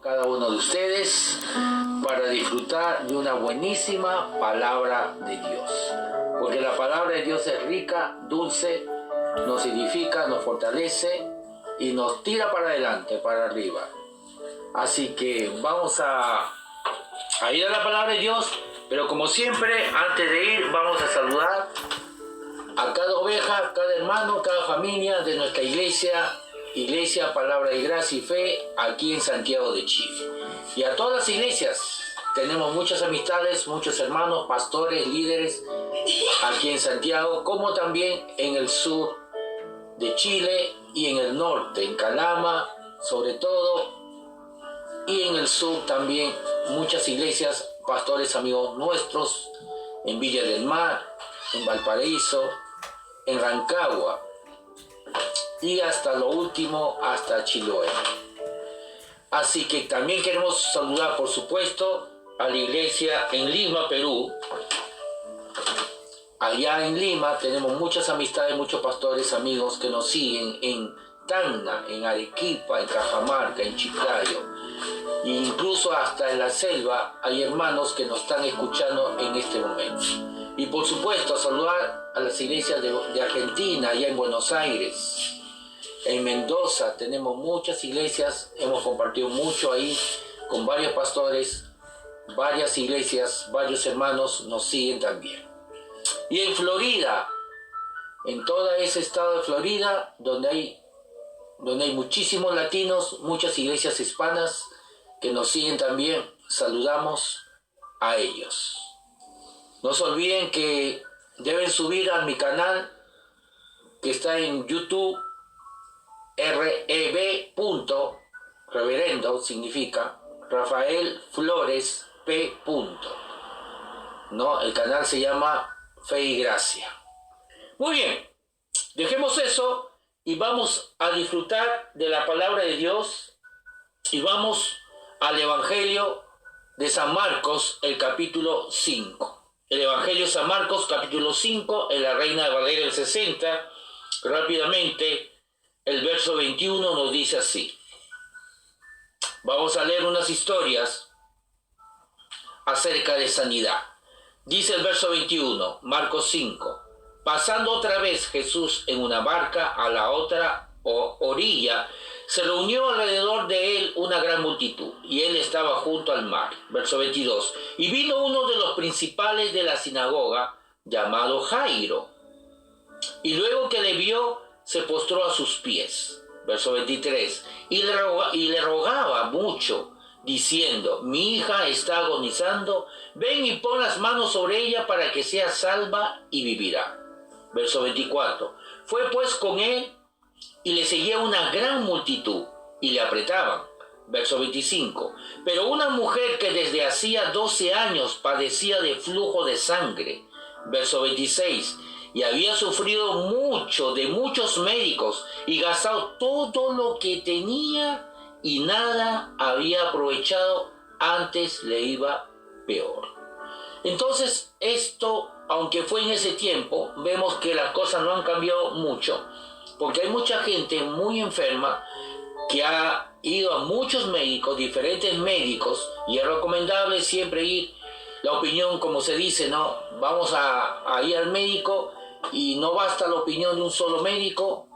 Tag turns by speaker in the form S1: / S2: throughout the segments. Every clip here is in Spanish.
S1: cada uno de ustedes para disfrutar de una buenísima palabra de Dios. Porque la palabra de Dios es rica, dulce, nos edifica, nos fortalece y nos tira para adelante, para arriba. Así que vamos a ir a la palabra de Dios, pero como siempre, antes de ir, vamos a saludar a cada oveja, cada hermano, cada familia de nuestra Iglesia Palabra de Gracia y Fe, aquí en Santiago de Chile. Y a todas las iglesias, tenemos muchas amistades, muchos hermanos, pastores, líderes, aquí en Santiago, como también en el sur de Chile y en el norte, en Calama, sobre todo, y en el sur también, muchas iglesias, pastores amigos nuestros, en Villa del Mar, en Valparaíso, en Rancagua, y hasta lo último, hasta Chiloé. Así que también queremos saludar, por supuesto, a la iglesia en Lima, Perú. Allá en Lima tenemos muchas amistades, muchos pastores amigos que nos siguen en Tacna, en Arequipa, en Cajamarca, en Chiclayo. E incluso hasta en la selva hay hermanos que nos están escuchando en este momento. Y por supuesto, saludar a las iglesias de Argentina, allá en Buenos Aires. En Mendoza tenemos muchas iglesias, hemos compartido mucho ahí con varios pastores, varias iglesias, varios hermanos nos siguen también. Y en Florida, en todo ese estado de Florida, donde hay muchísimos latinos, muchas iglesias hispanas que nos siguen también, saludamos a ellos. No se olviden que deben subir a mi canal que está en YouTube, reverendo significa Rafael Flores P. ¿No? El canal se llama Fe y Gracia. Muy bien, dejemos eso y vamos a disfrutar de la palabra de Dios y vamos al Evangelio de San Marcos, el capítulo 5. El Evangelio de San Marcos, capítulo 5, en la Reina Valera del 60, rápidamente. El verso 21 nos dice así. Vamos a leer unas historias acerca de sanidad. Dice el verso 21, Marcos 5. Pasando otra vez Jesús en una barca a la otra orilla, se reunió alrededor de él una gran multitud, y él estaba junto al mar. Verso 22. Y vino uno de los principales de la sinagoga, llamado Jairo, y luego que le vio, se postró a sus pies. Verso 23. Y le rogaba mucho, diciendo: mi hija está agonizando, ven y pon las manos sobre ella para que sea salva y vivirá. Verso 24. Fue pues con él y le seguía una gran multitud y le apretaban. Verso 25. Pero una mujer que desde hacía 12 años padecía de flujo de sangre. Verso 26. Y había sufrido mucho de muchos médicos y gastado todo lo que tenía y nada había aprovechado, antes le iba peor. Entonces esto, aunque fue en ese tiempo, vemos que las cosas no han cambiado mucho, porque hay mucha gente muy enferma que ha ido a muchos médicos, diferentes médicos, y es recomendable siempre ir, la opinión, como se dice, ¿no? Vamos a ir al médico. Y no basta la opinión de un solo médico,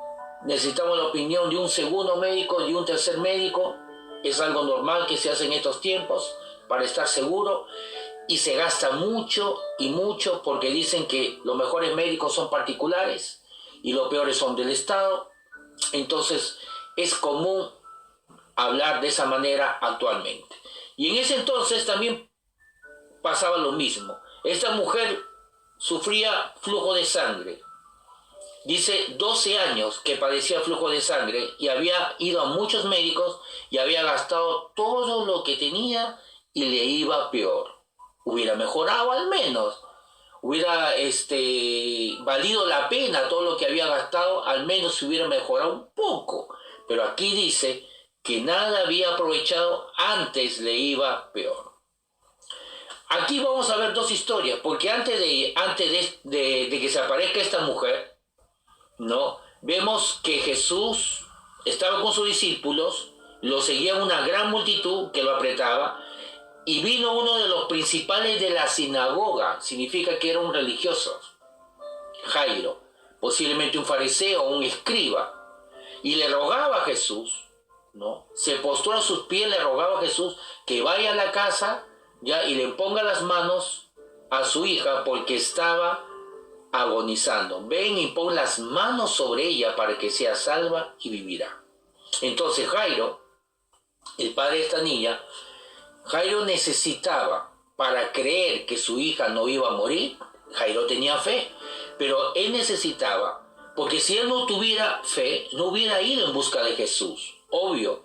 S1: necesitamos la opinión de un segundo médico, de un tercer médico. Es algo normal que se hace en estos tiempos para estar seguro, y se gasta mucho y mucho porque dicen que los mejores médicos son particulares y los peores son del Estado. Entonces es común hablar de esa manera actualmente. Y en ese entonces también pasaba lo mismo. Esta mujer sufría flujo de sangre. Dice 12 años que padecía flujo de sangre y había ido a muchos médicos y había gastado todo lo que tenía y le iba peor. Hubiera mejorado al menos. Hubiera valido la pena todo lo que había gastado, al menos se hubiera mejorado un poco. Pero aquí dice que nada había aprovechado, antes le iba peor. Aquí vamos a ver dos historias, porque antes de que se aparezca esta mujer, ¿no? Vemos que Jesús estaba con sus discípulos lo seguía una gran multitud que lo apretaba, y vino uno de los principales de la sinagoga, significa que era un religioso, Jairo, posiblemente un fariseo o un escriba, y le rogaba a Jesús, ¿no? Se postró a sus pies, le rogaba a Jesús que vaya a la casa, ya, y le ponga las manos a su hija porque estaba agonizando. Ven y pon las manos sobre ella para que sea salva y vivirá. Entonces Jairo, el padre de esta niña, Jairo necesitaba, para creer que su hija no iba a morir, Jairo tenía fe, pero él necesitaba, porque si él no tuviera fe, no hubiera ido en busca de Jesús. Obvio,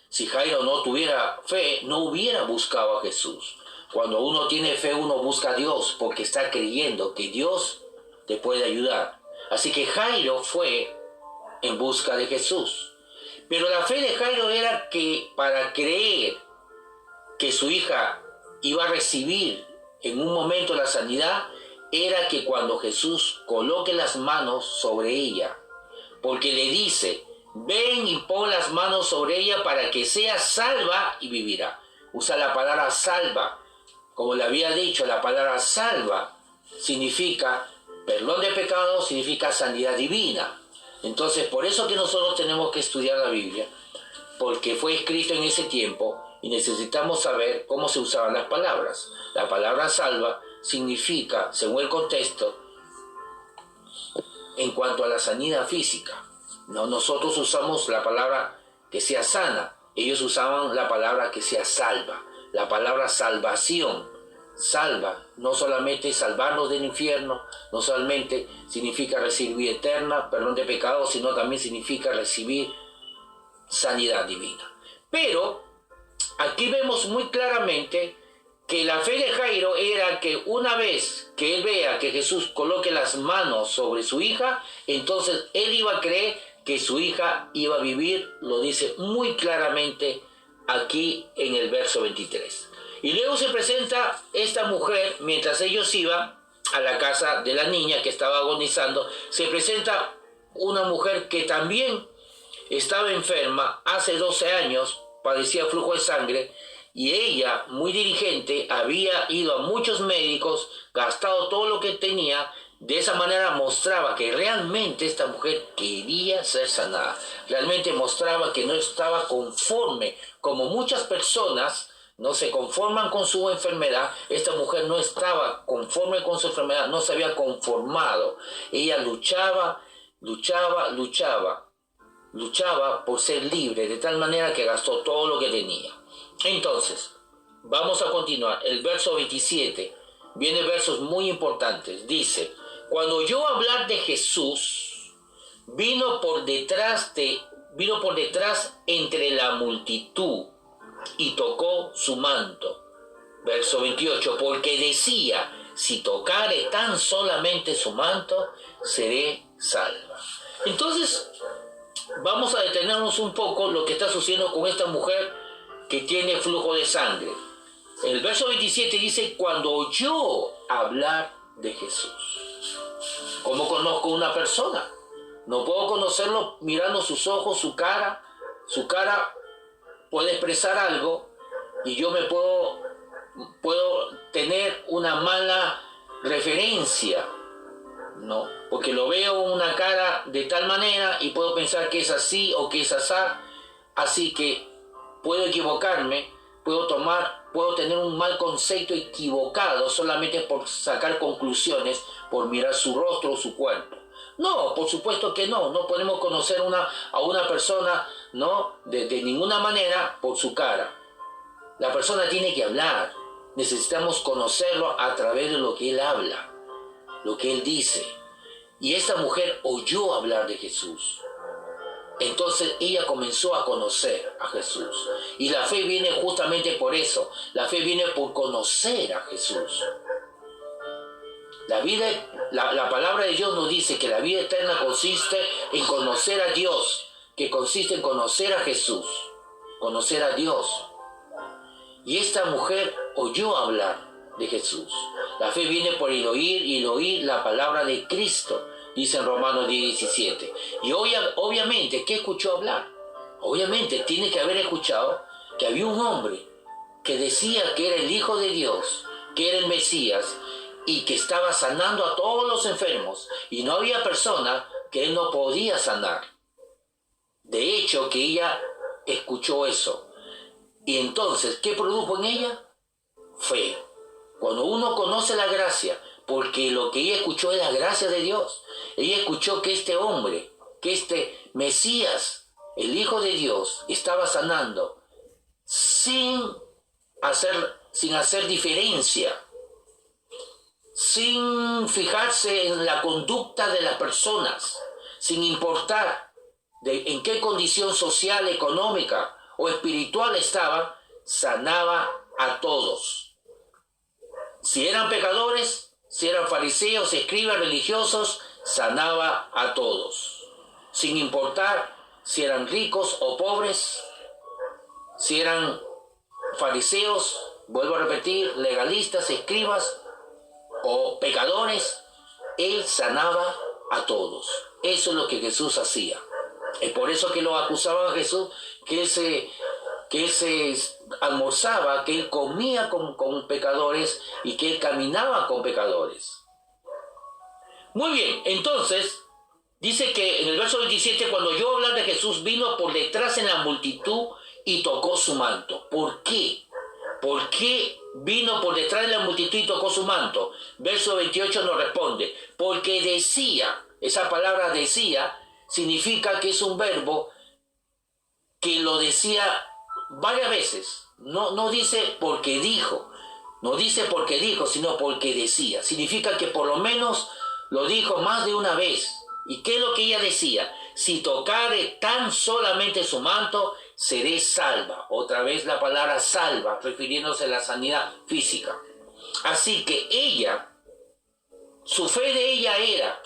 S1: si Jairo no tuviera fe, no hubiera buscado a Jesús. Cuando uno tiene fe, uno busca a Dios, porque está creyendo que Dios te puede ayudar. Así que Jairo fue en busca de Jesús. Pero la fe de Jairo era que para creer que su hija iba a recibir en un momento la sanidad, era que cuando Jesús coloque las manos sobre ella, porque le dice, ven y pon las manos sobre ella para que sea salva y vivirá. Usa la palabra salva. Como le había dicho, la palabra salva significa perdón de pecados, significa sanidad divina. Entonces, por eso que nosotros tenemos que estudiar la Biblia, porque fue escrito en ese tiempo y necesitamos saber cómo se usaban las palabras. La palabra salva significa, según el contexto, en cuanto a la sanidad física. No, nosotros usamos la palabra que sea sana, ellos usaban la palabra que sea salva, la palabra salvación. Salva, no solamente salvarnos del infierno, no solamente significa recibir vida eterna, perdón de pecados, sino también significa recibir sanidad divina. Pero aquí vemos muy claramente que la fe de Jairo era que una vez que él vea que Jesús coloque las manos sobre su hija, entonces él iba a creer que su hija iba a vivir, lo dice muy claramente aquí en el verso 23. Y luego se presenta esta mujer, mientras ellos iban a la casa de la niña que estaba agonizando, se presenta una mujer que también estaba enferma, hace 12 años, padecía flujo de sangre, y ella, muy diligente, había ido a muchos médicos, gastado todo lo que tenía. De esa manera mostraba que realmente esta mujer quería ser sanada, realmente mostraba que no estaba conforme, como muchas personas no se conforman con su enfermedad. Esta mujer no estaba conforme con su enfermedad, no se había conformado. Ella luchaba por ser libre, de tal manera que gastó todo lo que tenía. Entonces, vamos a continuar. El verso 27, viene versos muy importantes. Dice, cuando oyó hablar de Jesús, vino por detrás entre la multitud y tocó su manto. Verso 28, porque decía, si tocare tan solamente su manto, seré salva. Entonces, vamos a detenernos un poco lo que está sucediendo con esta mujer que tiene flujo de sangre. El verso 27 dice, cuando oyó hablar de Jesús. ¿Cómo conozco una persona? No puedo conocerlo mirando sus ojos, su cara. Su cara puede expresar algo y yo puedo tener una mala referencia, ¿no? Porque lo veo una cara de tal manera y puedo pensar que es así o que es asá, así que puedo equivocarme, puedo tener un mal concepto equivocado solamente por sacar conclusiones, por mirar su rostro o su cuerpo. No, por supuesto que no podemos conocer a una persona, ¿no? de ninguna manera por su cara. La persona tiene que hablar, necesitamos conocerlo a través de lo que él habla, lo que él dice. Y esta mujer oyó hablar de Jesús. Entonces ella comenzó a conocer a Jesús. Y la fe viene justamente por eso. La fe viene por conocer a Jesús. La palabra de Dios nos dice que la vida eterna consiste en conocer a Dios, que consiste en conocer a Jesús, conocer a Dios. Y esta mujer oyó hablar de Jesús. La fe viene por el oír y el oír la palabra de Cristo, dice en Romanos 10:17. Y obviamente, ¿qué escuchó hablar? obviamente tiene que haber escuchado que había un hombre que decía que era el Hijo de Dios, que era el Mesías, y que estaba sanando a todos los enfermos, y no había persona que él no podía sanar. De hecho, que ella escuchó eso. Y entonces, ¿qué produjo en ella? Fe. Cuando uno conoce la gracia, porque lo que ella escuchó es la gracia de Dios. Ella escuchó que este hombre, que este Mesías, el Hijo de Dios, estaba sanando sin hacer diferencia, sin fijarse en la conducta de las personas, sin importar en qué condición social, económica o espiritual estaba, sanaba a todos. Si eran pecadores, si eran fariseos, escribas, religiosos, sanaba a todos. Sin importar si eran ricos o pobres, si eran fariseos, vuelvo a repetir, legalistas, escribas o pecadores, él sanaba a todos. Eso es lo que Jesús hacía. Es por eso que lo acusaban a Jesús, que él se almorzaba, que él comía con pecadores y que él caminaba con pecadores. Muy bien, entonces, dice que en el verso 27, cuando oyó hablar de Jesús, vino por detrás en la multitud y tocó su manto. ¿Por qué? ¿Por qué vino por detrás de la multitud y tocó su manto? Verso 28 nos responde, porque decía, esa palabra decía, significa que es un verbo que lo decía varias veces. No dice porque dijo, no dice porque dijo, sino porque decía. Significa que por lo menos lo dijo más de una vez. ¿Y qué es lo que ella decía? Si tocare tan solamente su manto, seré salva. Otra vez la palabra salva, refiriéndose a la sanidad física. Así que su fe de ella,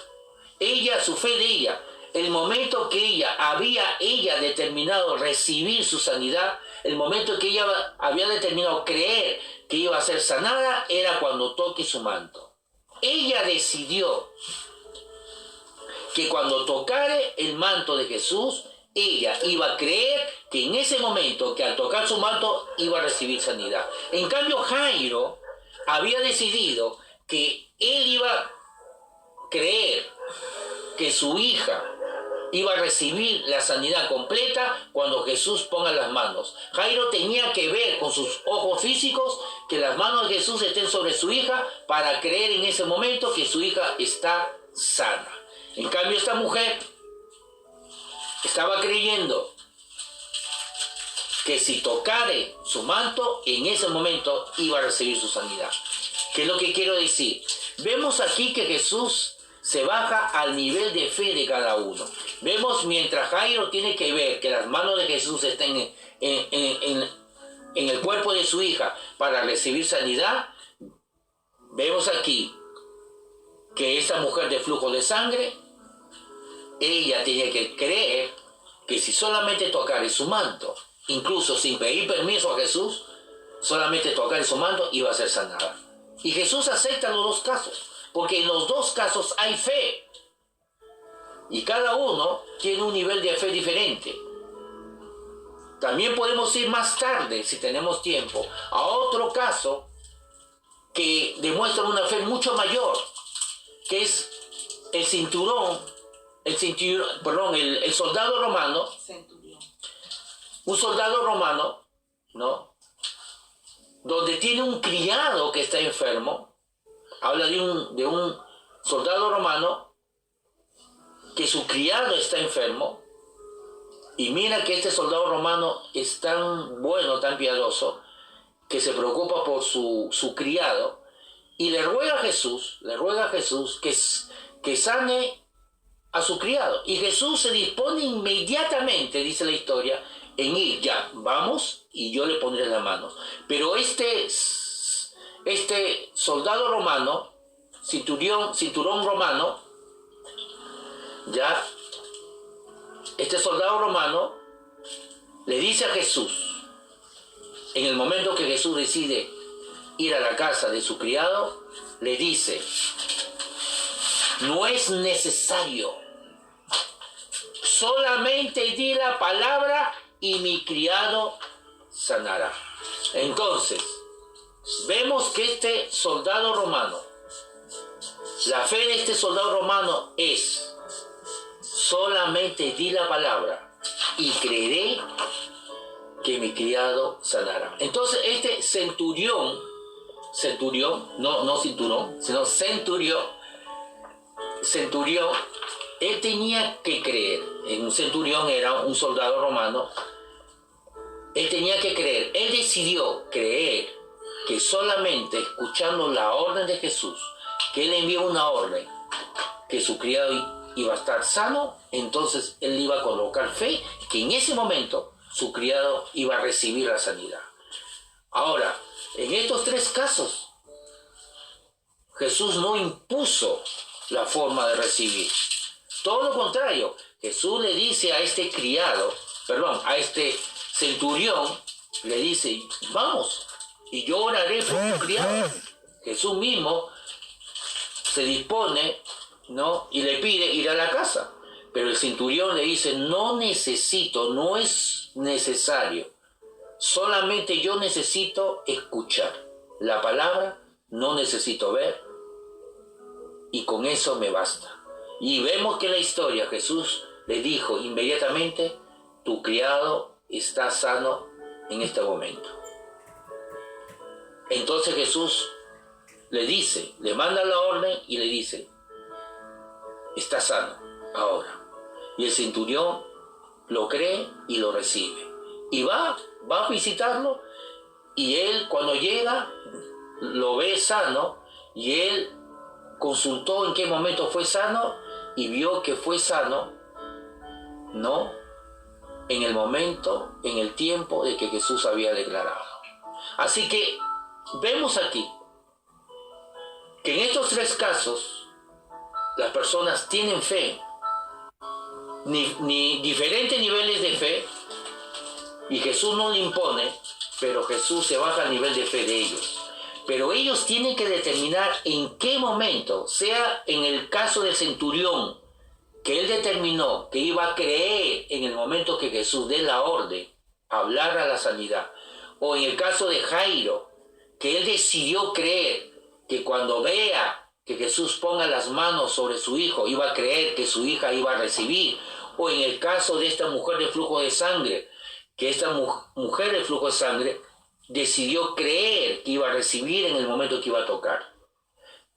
S1: su fe de ella, el momento que ella había determinado recibir su sanidad, el momento que ella había determinado creer que iba a ser sanada, era cuando toque su manto. Ella decidió que cuando tocare el manto de Jesús, ella iba a creer que en ese momento, que al tocar su manto, iba a recibir sanidad. En cambio, Jairo había decidido que él iba a creer que su hija iba a recibir la sanidad completa cuando Jesús ponga las manos. Jairo tenía que ver con sus ojos físicos que las manos de Jesús estén sobre su hija para creer en ese momento que su hija está sana. En cambio, esta mujer estaba creyendo que si tocare su manto, en ese momento iba a recibir su sanidad. ¿Qué es lo que quiero decir? Vemos aquí que Jesús se baja al nivel de fe de cada uno. Vemos mientras Jairo tiene que ver que las manos de Jesús estén en el cuerpo de su hija para recibir sanidad, vemos aquí que esa mujer de flujo de sangre, ella tiene que creer que si solamente tocar su manto, incluso sin pedir permiso a Jesús, solamente tocar su manto iba a ser sanada. Y Jesús acepta los dos casos, porque en los dos casos hay fe. Y cada uno tiene un nivel de fe diferente. También podemos ir más tarde, si tenemos tiempo, a otro caso que demuestra una fe mucho mayor, que es el soldado romano, un soldado romano, ¿no? Donde tiene un criado que está enfermo. Habla de un soldado romano que su criado está enfermo, y mira que este soldado romano es tan bueno, tan piadoso, que se preocupa por su criado, y le ruega a Jesús que sane a su criado. Y Jesús se dispone inmediatamente, dice la historia, en ir, ya, vamos, y yo le pondré las manos. Pero este soldado romano, cinturón romano, ya, este soldado romano le dice a Jesús, en el momento que Jesús decide ir a la casa de su criado, le dice, no es necesario, solamente di la palabra y mi criado sanará. Entonces, vemos que este soldado romano, la fe de este soldado romano es: solamente di la palabra y creeré que mi criado sanará. Entonces este centurión, no cinturón, sino centurión, él tenía que creer. En un centurión era un soldado romano. Él tenía que creer. Él decidió creer que solamente escuchando la orden de Jesús, que él envió una orden, que su criado iba a estar sano, entonces él iba a colocar fe que en ese momento su criado iba a recibir la sanidad. Ahora, en estos tres casos, Jesús no impuso la forma de recibir. Todo lo contrario, Jesús le dice a este a este centurión, le dice: vamos, y yo oraré por tu criado. Jesús mismo se dispone, ¿no?, y le pide ir a la casa. Pero el centurión le dice: no es necesario. Solamente yo necesito escuchar la palabra, no necesito ver, y con eso me basta. Y vemos que en la historia Jesús le dijo inmediatamente: tu criado está sano en este momento. Entonces Jesús le manda la orden y le dice: está sano ahora. Y el centurión lo cree y lo recibe. Y va a visitarlo, y él cuando llega lo ve sano, y él consultó en qué momento fue sano y vio que fue sano, ¿no?, en el momento, en el tiempo de que Jesús había declarado. Así que vemos aquí que en estos tres casos las personas tienen fe, ni diferentes niveles de fe, y Jesús no le impone, pero Jesús se baja al nivel de fe de ellos. Pero ellos tienen que determinar en qué momento, sea en el caso del centurión, que él determinó que iba a creer en el momento que Jesús dé la orden, hablar a la sanidad, o en el caso de Jairo, que él decidió creer que cuando vea que Jesús ponga las manos sobre su hijo, iba a creer que su hija iba a recibir, o en el caso de esta mujer de flujo de sangre, que esta mujer de flujo de sangre decidió creer que iba a recibir en el momento que iba a tocar.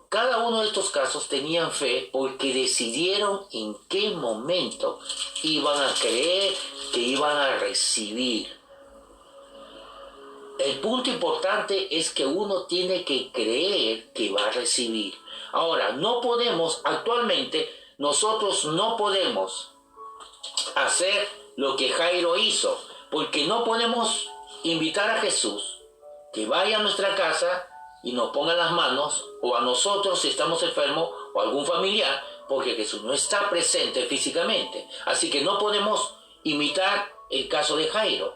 S1: Cada uno de estos casos tenían fe porque decidieron en qué momento iban a creer que iban a recibir. El punto importante es que uno tiene que creer que va a recibir. Ahora, actualmente, nosotros no podemos hacer lo que Jairo hizo, porque no podemos invitar a Jesús que vaya a nuestra casa y nos ponga las manos, o a nosotros si estamos enfermos, o a algún familiar, porque Jesús no está presente físicamente. Así que no podemos imitar el caso de Jairo.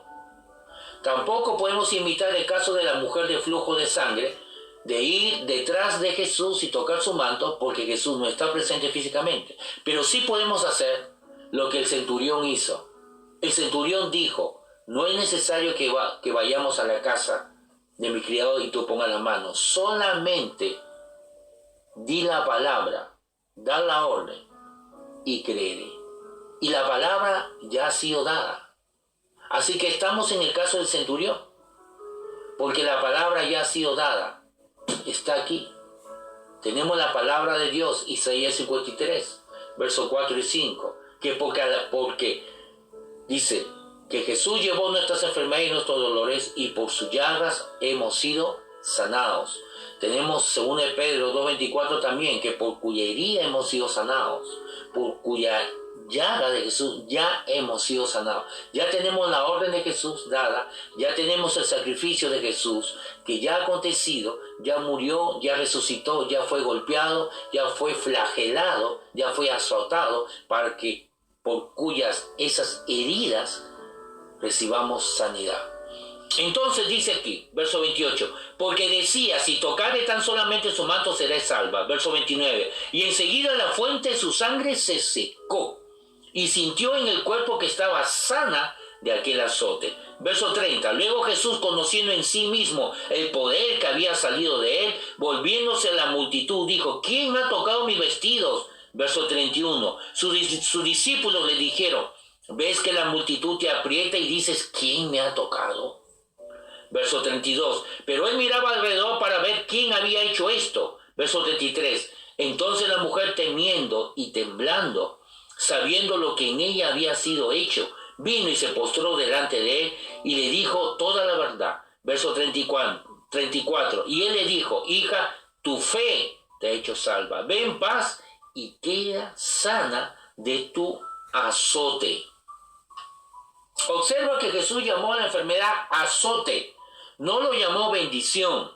S1: Tampoco podemos imitar el caso de la mujer de flujo de sangre, de ir detrás de Jesús y tocar su manto, porque Jesús no está presente físicamente. Pero sí podemos hacer lo que el centurión hizo. El centurión dijo: no es necesario que vayamos a la casa de mi criado y tú pongas la mano. Solamente di la palabra, da la orden y creeré. Y la palabra ya ha sido dada. Así que estamos en el caso del centurión, porque la palabra ya ha sido dada. Está aquí. Tenemos la palabra de Dios, Isaías 53, versos 4 y 5, que porque dice que Jesús llevó nuestras enfermedades y nuestros dolores, y por sus llagas hemos sido sanados. Tenemos, según Pedro 2:24 también, que por cuya herida hemos sido sanados, por cuya llaga de Jesús ya hemos sido sanados. Ya tenemos la orden de Jesús dada, ya tenemos el sacrificio de Jesús que ya ha acontecido, ya murió, ya resucitó, ya fue golpeado, ya fue flagelado, ya fue azotado, para que por cuyas esas heridas recibamos sanidad. Entonces dice aquí, verso 28, porque decía: si tocare tan solamente su manto seré salva. Verso 29, y enseguida la fuente de su sangre se secó, y sintió en el cuerpo que estaba sana de aquel azote. Verso 30. Luego Jesús, conociendo en sí mismo el poder que había salido de él, volviéndose a la multitud, dijo: ¿Quién me ha tocado mis vestidos? Verso 31. Sus discípulos le dijeron: ¿ves que la multitud te aprieta y dices: ¿quién me ha tocado? Verso 32. Pero él miraba alrededor para ver quién había hecho esto. Verso 33. Entonces la mujer, temiendo y temblando, sabiendo lo que en ella había sido hecho, vino y se postró delante de él y le dijo toda la verdad. Verso 34. Y él le dijo: hija, tu fe te ha hecho salva. Ve en paz y queda sana de tu azote. Observa que Jesús llamó a la enfermedad azote, no lo llamó bendición.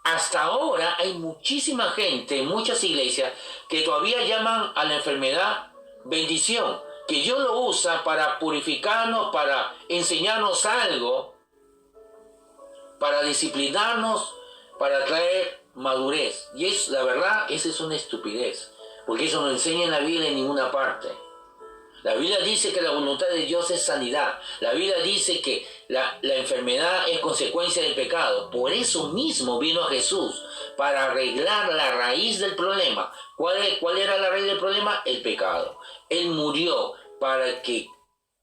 S1: Hasta ahora hay muchísima gente en muchas iglesias que todavía llaman a la enfermedad bendición, que Dios lo usa para purificarnos, para enseñarnos algo, para disciplinarnos, para traer madurez. Y es la verdad, esa es una estupidez, porque eso no enseña en la Biblia en ninguna parte. La Biblia dice que la voluntad de Dios es sanidad. La Biblia dice que la enfermedad es consecuencia del pecado. Por eso mismo vino Jesús, para arreglar la raíz del problema. ¿Cuál era la raíz del problema? El pecado. Él murió para que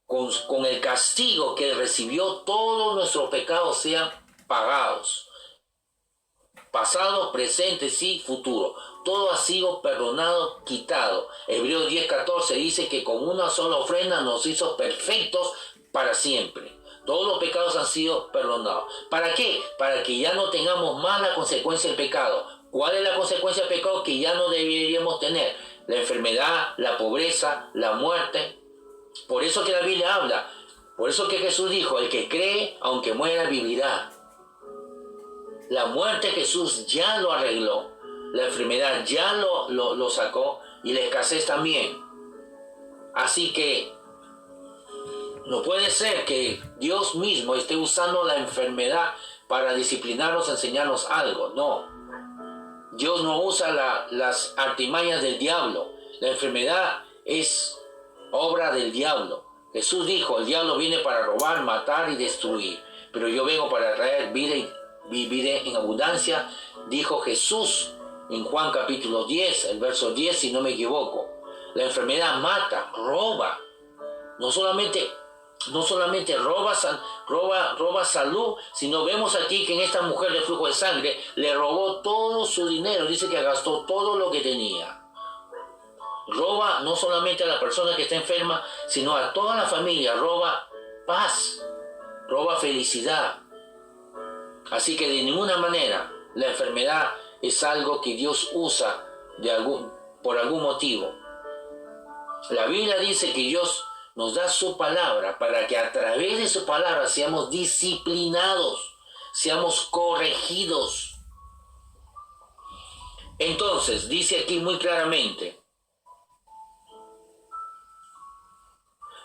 S1: con el castigo que recibió, todos nuestros pecados sean pagados. Pasado, presente, sí, futuro. Todo ha sido perdonado, quitado. Hebreos 10:14 dice que con una sola ofrenda nos hizo perfectos para siempre. Todos los pecados han sido perdonados. ¿Para qué? Para que ya no tengamos más la consecuencia del pecado. ¿Cuál es la consecuencia del pecado que ya no deberíamos tener? La enfermedad, la pobreza, la muerte. Por eso que la Biblia habla. Por eso que Jesús dijo: el que cree, aunque muera, vivirá. La muerte Jesús ya lo arregló, la enfermedad ya lo sacó, y la escasez también. Así que no puede ser que Dios mismo esté usando la enfermedad para disciplinarnos, enseñarnos algo. No, Dios no usa las artimañas del diablo. La enfermedad es obra del diablo. Jesús dijo: el diablo viene para robar, matar y destruir, pero yo vengo para traer vida y vida en abundancia, dijo Jesús en Juan capítulo 10, el verso 10, si no me equivoco. La enfermedad mata, roba. No solamente roba salud, sino vemos aquí que en esta mujer de flujo de sangre le robó todo su dinero. Dice que gastó todo lo que tenía. Roba no solamente a la persona que está enferma, sino a toda la familia. Roba paz, roba felicidad. Así que de ninguna manera la enfermedad es algo que Dios usa por algún motivo. La Biblia dice que Dios nos da su palabra para que a través de su palabra seamos disciplinados, seamos corregidos. Entonces, dice aquí muy claramente,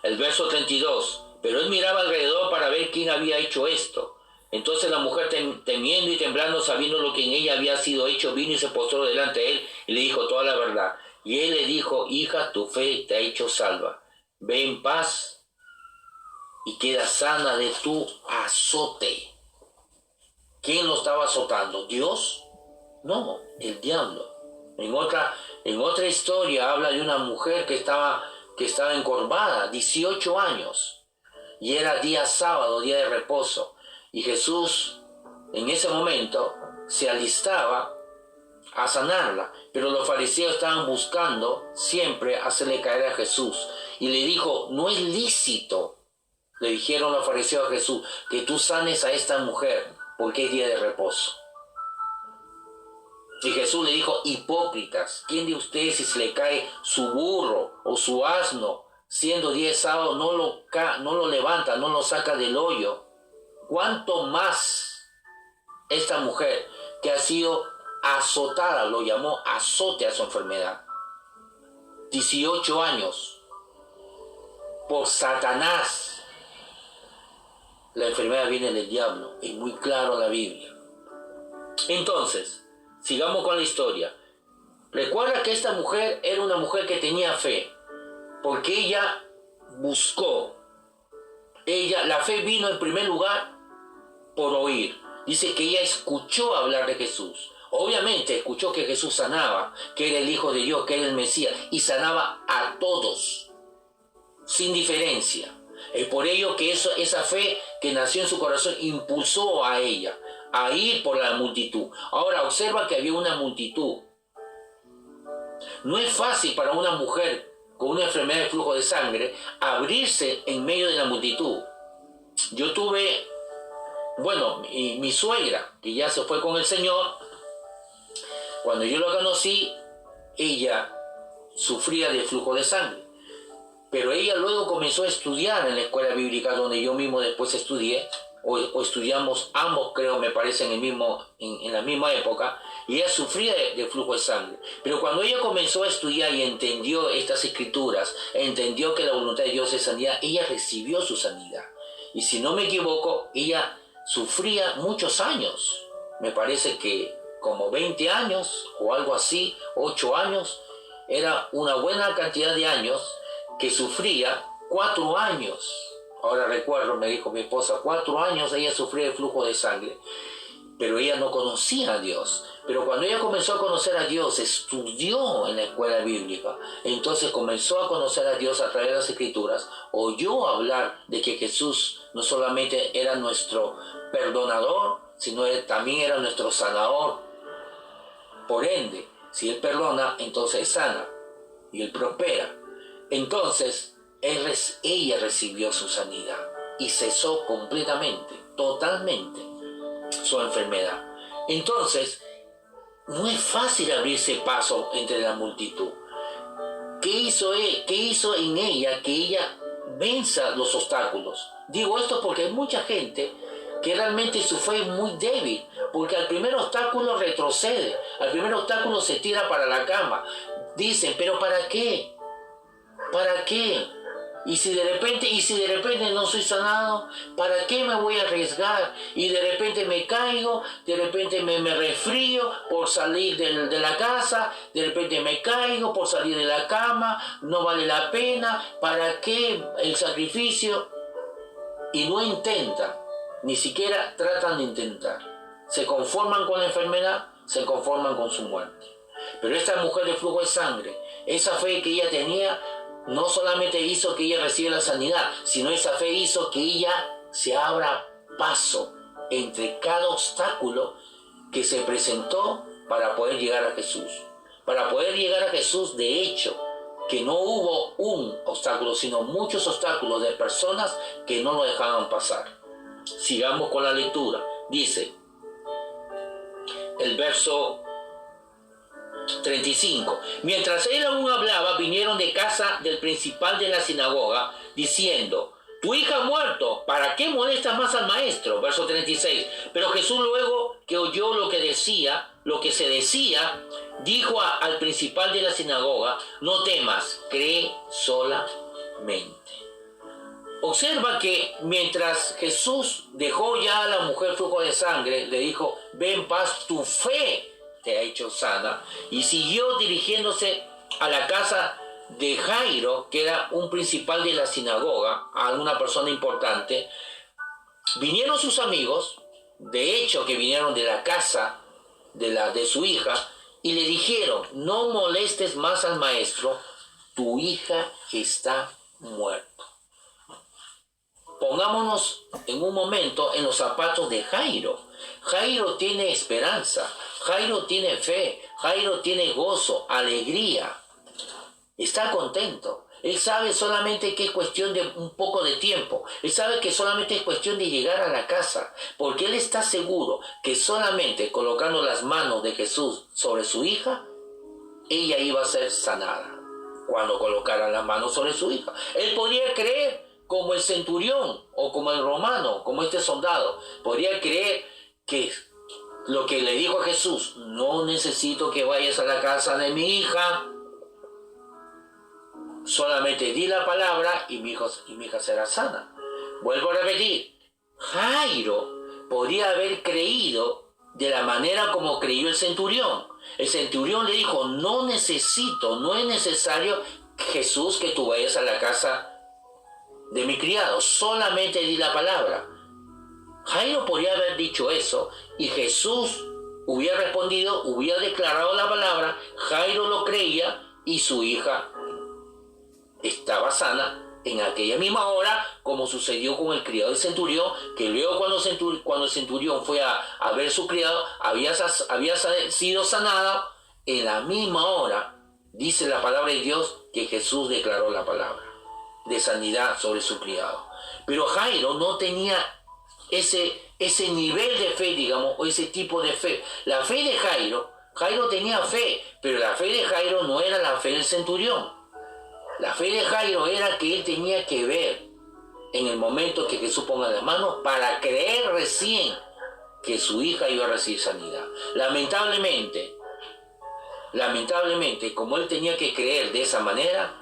S1: el verso 32, pero él miraba alrededor para ver quién había hecho esto. Entonces la mujer, temiendo y temblando, sabiendo lo que en ella había sido hecho, vino y se postró delante de él y le dijo toda la verdad. Y él le dijo: hija, tu fe te ha hecho salva. Ve en paz y queda sana de tu azote. ¿Quién lo estaba azotando? ¿Dios? No, el diablo. En otra historia habla de una mujer que estaba encorvada, 18 años. Y era día sábado, día de reposo. Y Jesús en ese momento se alistaba a sanarla, pero los fariseos estaban buscando siempre hacerle caer a Jesús. Y le dijo: no es lícito, le dijeron los fariseos a Jesús, que tú sanes a esta mujer porque es día de reposo. Y Jesús le dijo: hipócritas, ¿quién de ustedes, si se le cae su burro o su asno siendo día de sábado, no lo levanta, no lo saca del hoyo? ¿Cuánto más esta mujer que ha sido azotada? Lo llamó azote a su enfermedad. 18 años por Satanás. La enfermedad viene del diablo. Es muy claro la Biblia. Entonces, sigamos con la historia. Recuerda que esta mujer era una mujer que tenía fe, porque ella buscó la fe vino en primer lugar por oír. Dice que ella escuchó hablar de Jesús. Obviamente escuchó que Jesús sanaba, que era el Hijo de Dios, que era el Mesías, y sanaba a todos, sin diferencia. Es por ello que esa fe que nació en su corazón impulsó a ella a ir por la multitud. Ahora observa que había una multitud. No es fácil para una mujer con una enfermedad de flujo de sangre abrirse en medio de la multitud. Yo tuve, mi suegra, que ya se fue con el Señor, cuando yo la conocí, ella sufría de flujo de sangre. Pero ella luego comenzó a estudiar en la escuela bíblica donde yo mismo después estudié, o estudiamos ambos, creo, me parece, en la misma época, y ella sufría de flujo de sangre. Pero cuando ella comenzó a estudiar y entendió estas escrituras, entendió que la voluntad de Dios es sanidad, ella recibió su sanidad. Y si no me equivoco, ella sufría muchos años, me parece que como 20 años o algo así, 8 años, era una buena cantidad de años que sufría. 4 años, ahora recuerdo, me dijo mi esposa, 4 años ella sufría de flujo de sangre, pero ella no conocía a Dios. Pero cuando ella comenzó a conocer a Dios, estudió en la escuela bíblica, entonces comenzó a conocer a Dios a través de las escrituras, oyó hablar de que Jesús no solamente era nuestro perdonador, sino también era nuestro sanador. Por ende, si Él perdona, entonces Él sana y Él prospera. Entonces, ella recibió su sanidad y cesó completamente, totalmente, su enfermedad. Entonces, no es fácil abrirse paso entre la multitud. ¿Qué hizo en ella que ella venza los obstáculos? Digo esto porque hay mucha gente que realmente su fe es muy débil, porque al primer obstáculo retrocede, al primer obstáculo se tira para la cama. Dicen, ¿pero para qué? ¿Para qué? Y si de repente no soy sanado, ¿para qué me voy a arriesgar? Y de repente me caigo, de repente me resfrío por salir de la casa, de repente me caigo por salir de la cama, no vale la pena, ¿para qué el sacrificio? Y no intentan, ni siquiera tratan de intentar. Se conforman con la enfermedad, se conforman con su muerte. Pero esta mujer de flujo de sangre, esa fe que ella tenía, no solamente hizo que ella reciba la sanidad, sino esa fe hizo que ella se abra paso entre cada obstáculo que se presentó para poder llegar a Jesús. Para poder llegar a Jesús, de hecho, que no hubo un obstáculo, sino muchos obstáculos de personas que no lo dejaban pasar. Sigamos con la lectura. Dice el verso 35. Mientras él aún hablaba, vinieron de casa del principal de la sinagoga, diciendo: tu hija ha muerto, ¿para qué molestas más al maestro? Verso 36. Pero Jesús, luego que oyó lo que se decía, dijo al principal de la sinagoga: no temas, cree solamente. Observa que mientras Jesús dejó ya a la mujer flujo de sangre, le dijo: ve en paz, tu fe te ha hecho sana, y siguió dirigiéndose a la casa de Jairo, que era un principal de la sinagoga, a una persona importante. Vinieron sus amigos, de hecho que vinieron de la casa de su hija, y le dijeron: no molestes más al maestro, tu hija está muerta. Pongámonos en un momento en los zapatos de Jairo. Jairo tiene esperanza, Jairo tiene fe, Jairo tiene gozo, alegría. Está contento. Él sabe solamente que es cuestión de un poco de tiempo. Él sabe que solamente es cuestión de llegar a la casa, porque él está seguro que solamente colocando las manos de Jesús sobre su hija, ella iba a ser sanada. Cuando colocaran las manos sobre su hija, él podría creer como el centurión o como el romano, como este soldado, podría creer que lo que le dijo a Jesús: no necesito que vayas a la casa de mi hija, solamente di la palabra y mi hija será sana. Vuelvo a repetir, Jairo podría haber creído de la manera como creyó el centurión. El centurión le dijo: no es necesario, Jesús, que tú vayas a la casa de mi criado, solamente di la palabra. Jairo podría haber dicho eso y Jesús hubiera respondido, hubiera declarado la palabra, Jairo lo creía y su hija estaba sana en aquella misma hora, como sucedió con el criado del centurión, que luego cuando el centurión fue a ver a su criado, había sido sanado en la misma hora. Dice la palabra de Dios que Jesús declaró la palabra de sanidad sobre su criado. Pero Jairo no tenía ese nivel de fe, digamos, o ese tipo de fe. La fe de Jairo tenía fe, pero la fe de Jairo no era la fe del centurión. La fe de Jairo era que él tenía que ver en el momento que Jesús ponga las manos para creer recién que su hija iba a recibir sanidad. Lamentablemente, como él tenía que creer de esa manera,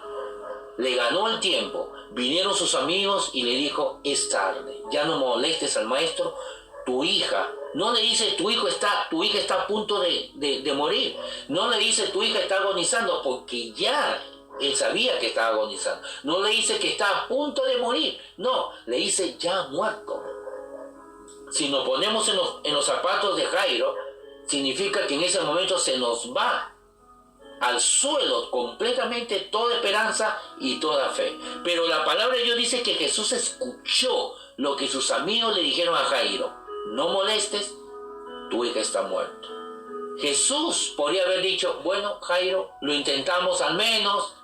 S1: le ganó el tiempo. Vinieron sus amigos y le dijo, es tarde, ya no molestes al maestro, tu hija. No le dice, tu hija está a punto de morir. No le dice, tu hija está agonizando, porque ya él sabía que estaba agonizando. No le dice que está a punto de morir. No, le dice, ya ha muerto. Si nos ponemos en los zapatos de Jairo, significa que en ese momento se nos va al suelo completamente toda esperanza y toda fe. Pero la palabra de Dios dice que Jesús escuchó lo que sus amigos le dijeron a Jairo. No molestes, tu hija está muerta. Jesús podría haber dicho, bueno, Jairo, lo intentamos al menos,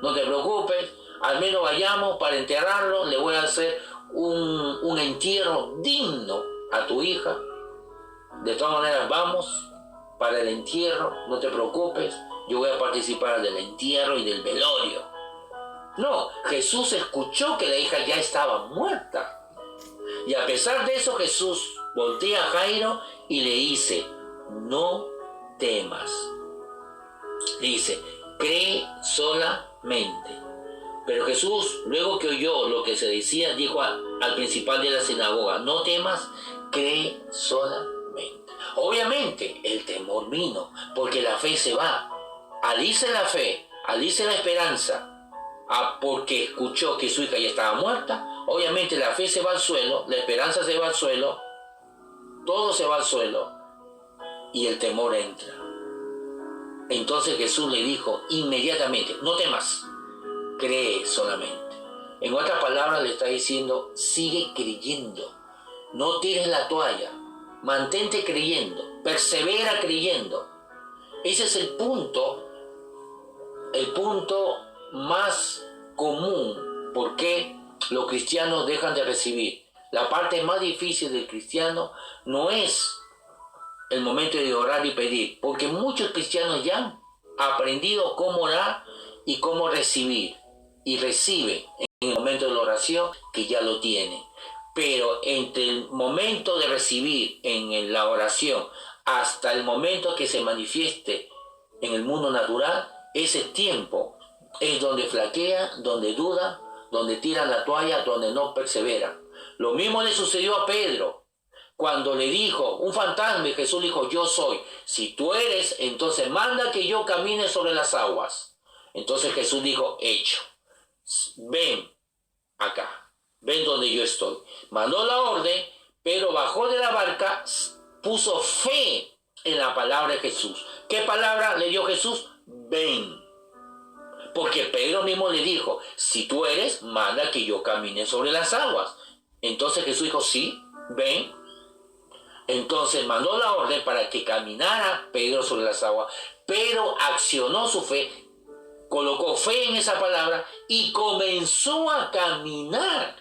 S1: no te preocupes, al menos vayamos para enterrarlo, le voy a hacer un entierro digno a tu hija. De todas maneras, vamos para el entierro, no te preocupes, yo voy a participar del entierro y del velorio. No, Jesús escuchó que la hija ya estaba muerta. Y a pesar de eso, Jesús voltea a Jairo y le dice, no temas. Le dice, cree solamente. Pero Jesús, luego que oyó lo que se decía, dijo al principal de la sinagoga, no temas, cree solamente. Obviamente, el temor vino, porque la fe se va. Al irse la fe, al irse la esperanza, porque escuchó que su hija ya estaba muerta, obviamente la fe se va al suelo, la esperanza se va al suelo, todo se va al suelo, y el temor entra. Entonces Jesús le dijo inmediatamente, no temas, cree solamente. En otras palabras le está diciendo, sigue creyendo, no tires la toalla, mantente creyendo, persevera creyendo. Ese es el punto más común por qué los cristianos dejan de recibir. La parte más difícil del cristiano no es el momento de orar y pedir, porque muchos cristianos ya han aprendido cómo orar y cómo recibir, y reciben en el momento de la oración que ya lo tienen. Pero entre el momento de recibir en la oración hasta el momento que se manifieste en el mundo natural, ese tiempo es donde flaquea, donde duda, donde tiran la toalla, donde no perseveran. Lo mismo le sucedió a Pedro. Cuando le dijo un fantasma, y Jesús dijo, yo soy. Si tú eres, entonces manda que yo camine sobre las aguas. Entonces Jesús dijo, hecho. Ven acá, ven donde yo estoy. Mandó la orden, pero bajó de la barca, puso fe en la palabra de Jesús. ¿Qué palabra le dio Jesús? Ven. Porque Pedro mismo le dijo, si tú eres, manda que yo camine sobre las aguas. Entonces Jesús dijo, sí, ven. Entonces mandó la orden para que caminara Pedro sobre las aguas. Pedro accionó su fe, colocó fe en esa palabra y comenzó a caminar.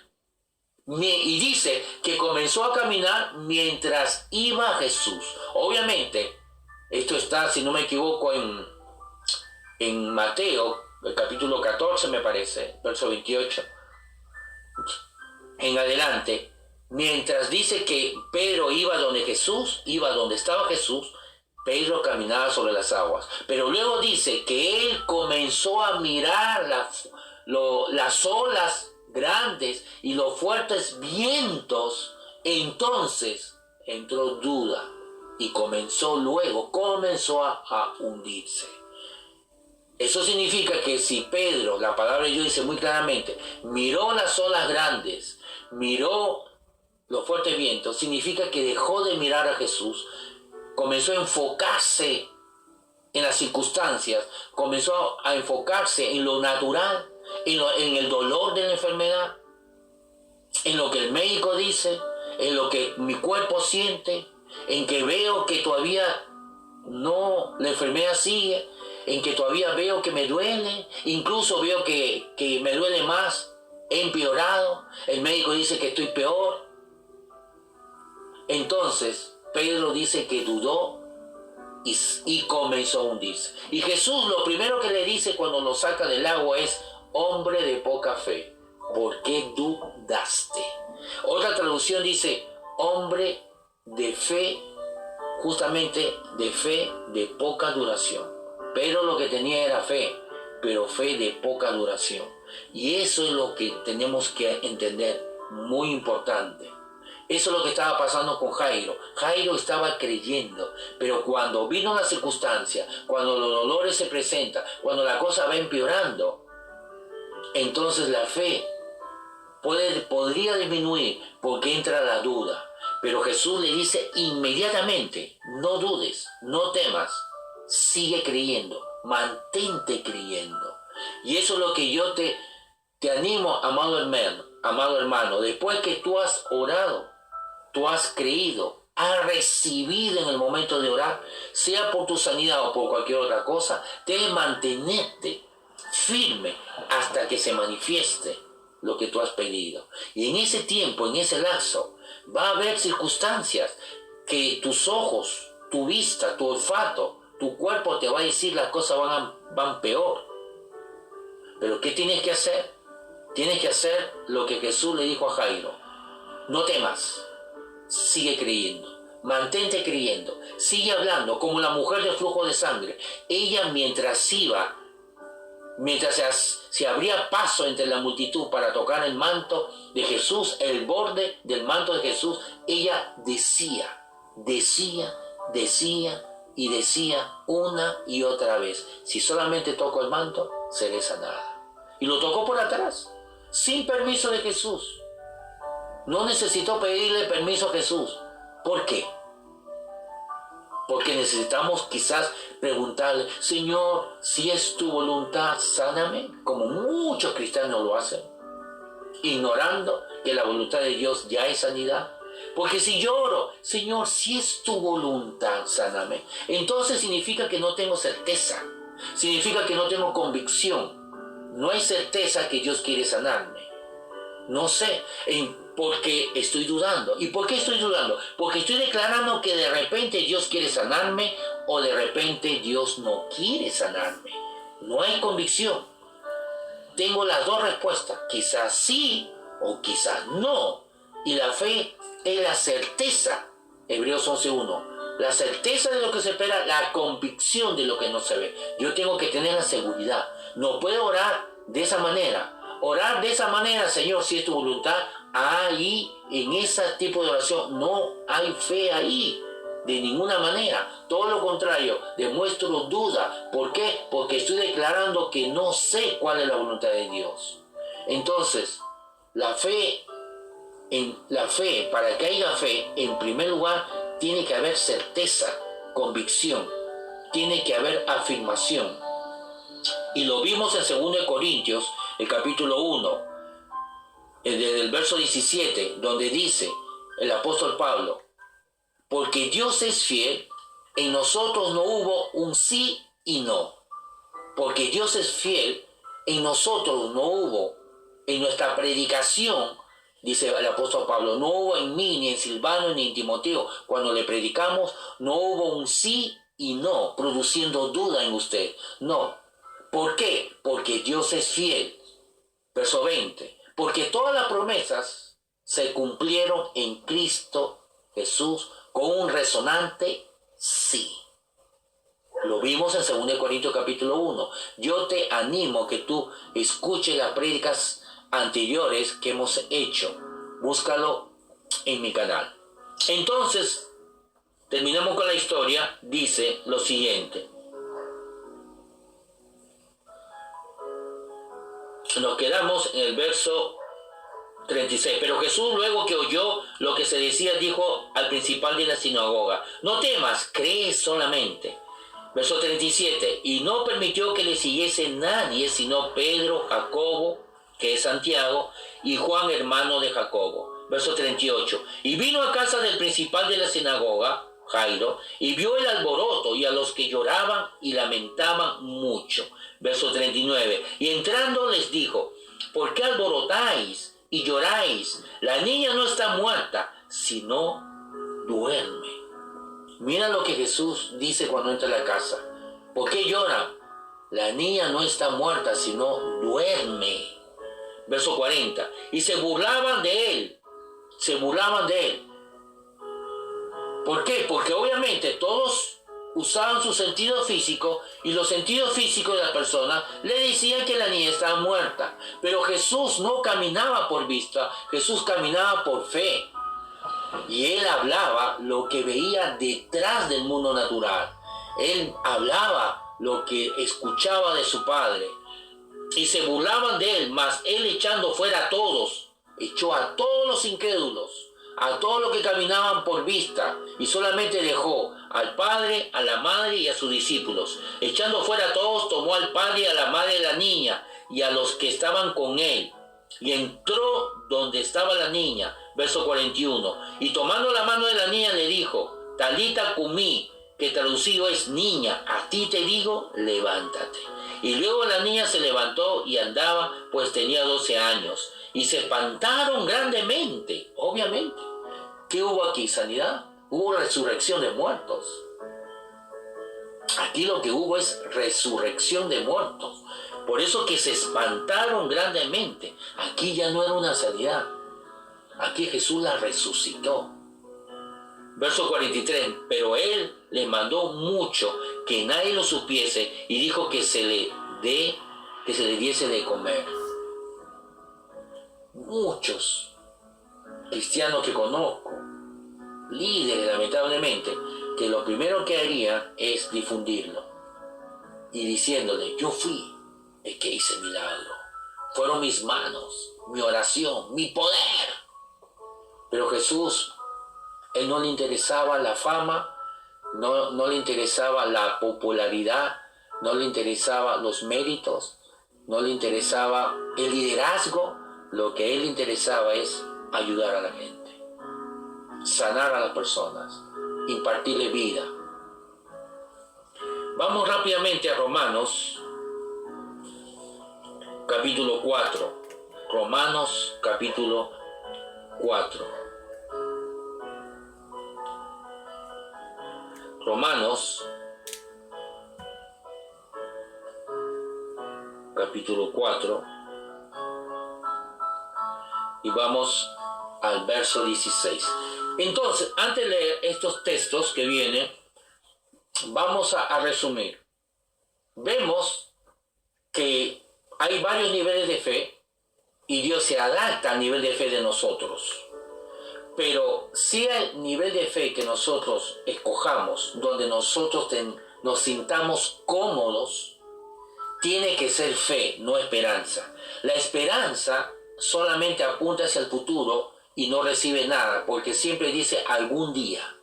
S1: Y dice que comenzó a caminar mientras iba Jesús. Obviamente, esto está, si no me equivoco, en Mateo, el capítulo 14 me parece, verso 28. En adelante, mientras dice que Pedro iba donde Jesús, iba donde estaba Jesús, Pedro caminaba sobre las aguas. Pero luego dice que él comenzó a mirar las olas grandes y los fuertes vientos. Entonces entró duda y comenzó a hundirse. Eso significa que si Pedro, la palabra de Dios dice muy claramente, miró las olas grandes, miró los fuertes vientos, significa que dejó de mirar a Jesús, comenzó a enfocarse en las circunstancias, comenzó a enfocarse en lo natural, en el dolor de la enfermedad, en lo que el médico dice, en lo que mi cuerpo siente, en que veo que todavía no, la enfermedad sigue, en que todavía veo que me duele, incluso veo que me duele más, he empeorado, el médico dice que estoy peor. Entonces, Pedro dice que dudó y comenzó a hundirse. Y Jesús lo primero que le dice cuando lo saca del agua es: hombre de poca fe, ¿por qué dudaste? Otra traducción dice: hombre de fe, justamente de fe de poca duración. Pedro lo que tenía era fe, pero fe de poca duración. Y eso es lo que tenemos que entender, muy importante. Eso es lo que estaba pasando con Jairo. Jairo estaba creyendo, pero cuando vino la circunstancia, cuando los dolores se presentan, cuando la cosa va empeorando, entonces la fe podría disminuir porque entra la duda. Pero Jesús le dice inmediatamente: no dudes, no temas, sigue creyendo, mantente creyendo. Y eso es lo que yo te animo, amado hermano, después que tú has orado, tú has creído, has recibido en el momento de orar, sea por tu sanidad o por cualquier otra cosa, debes mantenerte firme hasta que se manifieste lo que tú has pedido. Y en ese tiempo, en ese lapso, va a haber circunstancias que tus ojos, tu vista, tu olfato, tu cuerpo te va a decir las cosas van peor. Pero ¿qué tienes que hacer? Tienes que hacer lo que Jesús le dijo a Jairo: no temas, sigue creyendo, mantente creyendo, sigue hablando como la mujer del flujo de sangre. Ella mientras se abría paso entre la multitud para tocar el manto de Jesús, el borde del manto de Jesús, ella decía y decía una y otra vez: si solamente toco el manto, seré sanada. Y lo tocó por atrás, sin permiso de Jesús. No necesitó pedirle permiso a Jesús. ¿Por qué? Porque necesitamos quizás preguntarle: Señor, si es tu voluntad, sáname, como muchos cristianos lo hacen, ignorando que la voluntad de Dios ya es sanidad. Porque si yo oro: Señor, si es tu voluntad, sáname, entonces significa que no tengo certeza, significa que no tengo convicción. No hay certeza que Dios quiere sanarme. No sé, porque estoy dudando. ¿Y por qué estoy dudando? Porque estoy declarando que de repente Dios quiere sanarme o de repente Dios no quiere sanarme. No hay convicción. Tengo las dos respuestas: quizás sí o quizás no. Y la fe es la certeza. Hebreos 11:1. La certeza de lo que se espera, la convicción de lo que no se ve. Yo tengo que tener la seguridad. No puedo orar de esa manera. Orar de esa manera: Señor, si es tu voluntad. Ahí, en ese tipo de oración, no hay fe ahí. De ninguna manera. Todo lo contrario, demuestro duda. ¿Por qué? Porque estoy declarando que no sé cuál es la voluntad de Dios. Entonces, la fe, para que haya fe, en primer lugar, tiene que haber certeza, convicción, tiene que haber afirmación. Y lo vimos en 2 Corintios, el capítulo 1, desde el verso 17, donde dice el apóstol Pablo: porque Dios es fiel, en nosotros no hubo un sí y no. Porque Dios es fiel, en nosotros no hubo, en nuestra predicación, dice el apóstol Pablo, no hubo en mí, ni en Silvano, ni en Timoteo, cuando le predicamos, no hubo un sí y no, produciendo duda en usted. No. ¿Por qué? Porque Dios es fiel. Verso 20. Porque todas las promesas se cumplieron en Cristo Jesús con un resonante sí. Lo vimos en 2 Corintios capítulo 1. Yo te animo que tú escuches las prédicas anteriores que hemos hecho. Búscalo en mi canal. Entonces, terminamos con la historia. Dice lo siguiente: nos quedamos en el verso 36. Pero Jesús, luego que oyó lo que se decía, dijo al principal de la sinagoga: no temas, cree solamente. Verso 37. Y no permitió que le siguiese nadie, sino Pedro, Jacobo, que es Santiago, y Juan, hermano de Jacobo. Verso 38. Y vino a casa del principal de la sinagoga, Jairo, y vio el alboroto y a los que lloraban y lamentaban mucho. Verso 39. Y entrando les dijo: ¿por qué alborotáis y lloráis? La niña no está muerta, sino duerme. Mira lo que Jesús dice cuando entra a la casa. ¿Por qué lloran? La niña no está muerta, sino duerme. Verso 40. Y se burlaban de él. Se burlaban de él. ¿Por qué? Porque obviamente todos usaban su sentido físico y los sentidos físicos de la persona le decían que la niña estaba muerta. Pero Jesús no caminaba por vista, Jesús caminaba por fe. Y él hablaba lo que veía detrás del mundo natural. Él hablaba lo que escuchaba de su padre. Y se burlaban de él, mas él echando fuera a todos, echó a todos los incrédulos, a todos los que caminaban por vista, y solamente dejó al padre, a la madre y a sus discípulos. Echando fuera a todos, tomó al padre y a la madre de la niña y a los que estaban con él, y entró donde estaba la niña. Verso 41. Y tomando la mano de la niña le dijo: Talita cumí, que traducido es: niña, a ti te digo, levántate. Y luego la niña se levantó y andaba, pues tenía 12 años. Y se espantaron grandemente, obviamente. ¿Qué hubo aquí? ¿Sanidad? Hubo resurrección de muertos. Aquí lo que hubo es resurrección de muertos. Por eso que se espantaron grandemente. Aquí ya no era una sanidad. Aquí Jesús la resucitó. Verso 43. Pero él les mandó mucho que nadie lo supiese y dijo que se le diese de comer. Muchos cristianos que conozco, líderes lamentablemente, que lo primero que harían es difundirlo y diciéndole: yo fui el que hice milagro, fueron mis manos, mi oración, mi poder. Pero Jesús, él no le interesaba la fama, no le interesaba la popularidad, no le interesaba los méritos, no le interesaba el liderazgo. Lo que a él le interesaba es ayudar a la gente, sanar a las personas, impartirle vida. Vamos rápidamente a Romanos capítulo 4. Romanos capítulo 4. Romanos capítulo 4. Y vamos al verso 16. Entonces, antes de leer estos textos que vienen, vamos a resumir. Vemos que hay varios niveles de fe y Dios se adapta al nivel de fe de nosotros. Pero si el nivel de fe que nosotros escojamos, donde nosotros nos sintamos cómodos, tiene que ser fe, no esperanza. La esperanza solamente apunta hacia el futuro y no recibe nada, porque siempre dice: algún día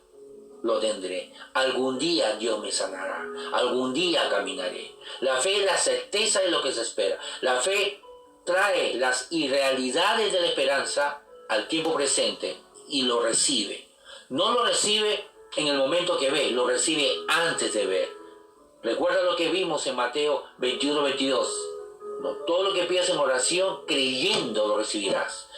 S1: lo tendré, algún día Dios me sanará, algún día caminaré. La fe es la certeza de lo que se espera. La fe trae las irrealidades de la esperanza al tiempo presente y lo recibe. No lo recibe en el momento que ve, lo recibe antes de ver. Recuerda lo que vimos en Mateo 21-22. No, todo lo que pidas en oración, creyendo lo recibirás.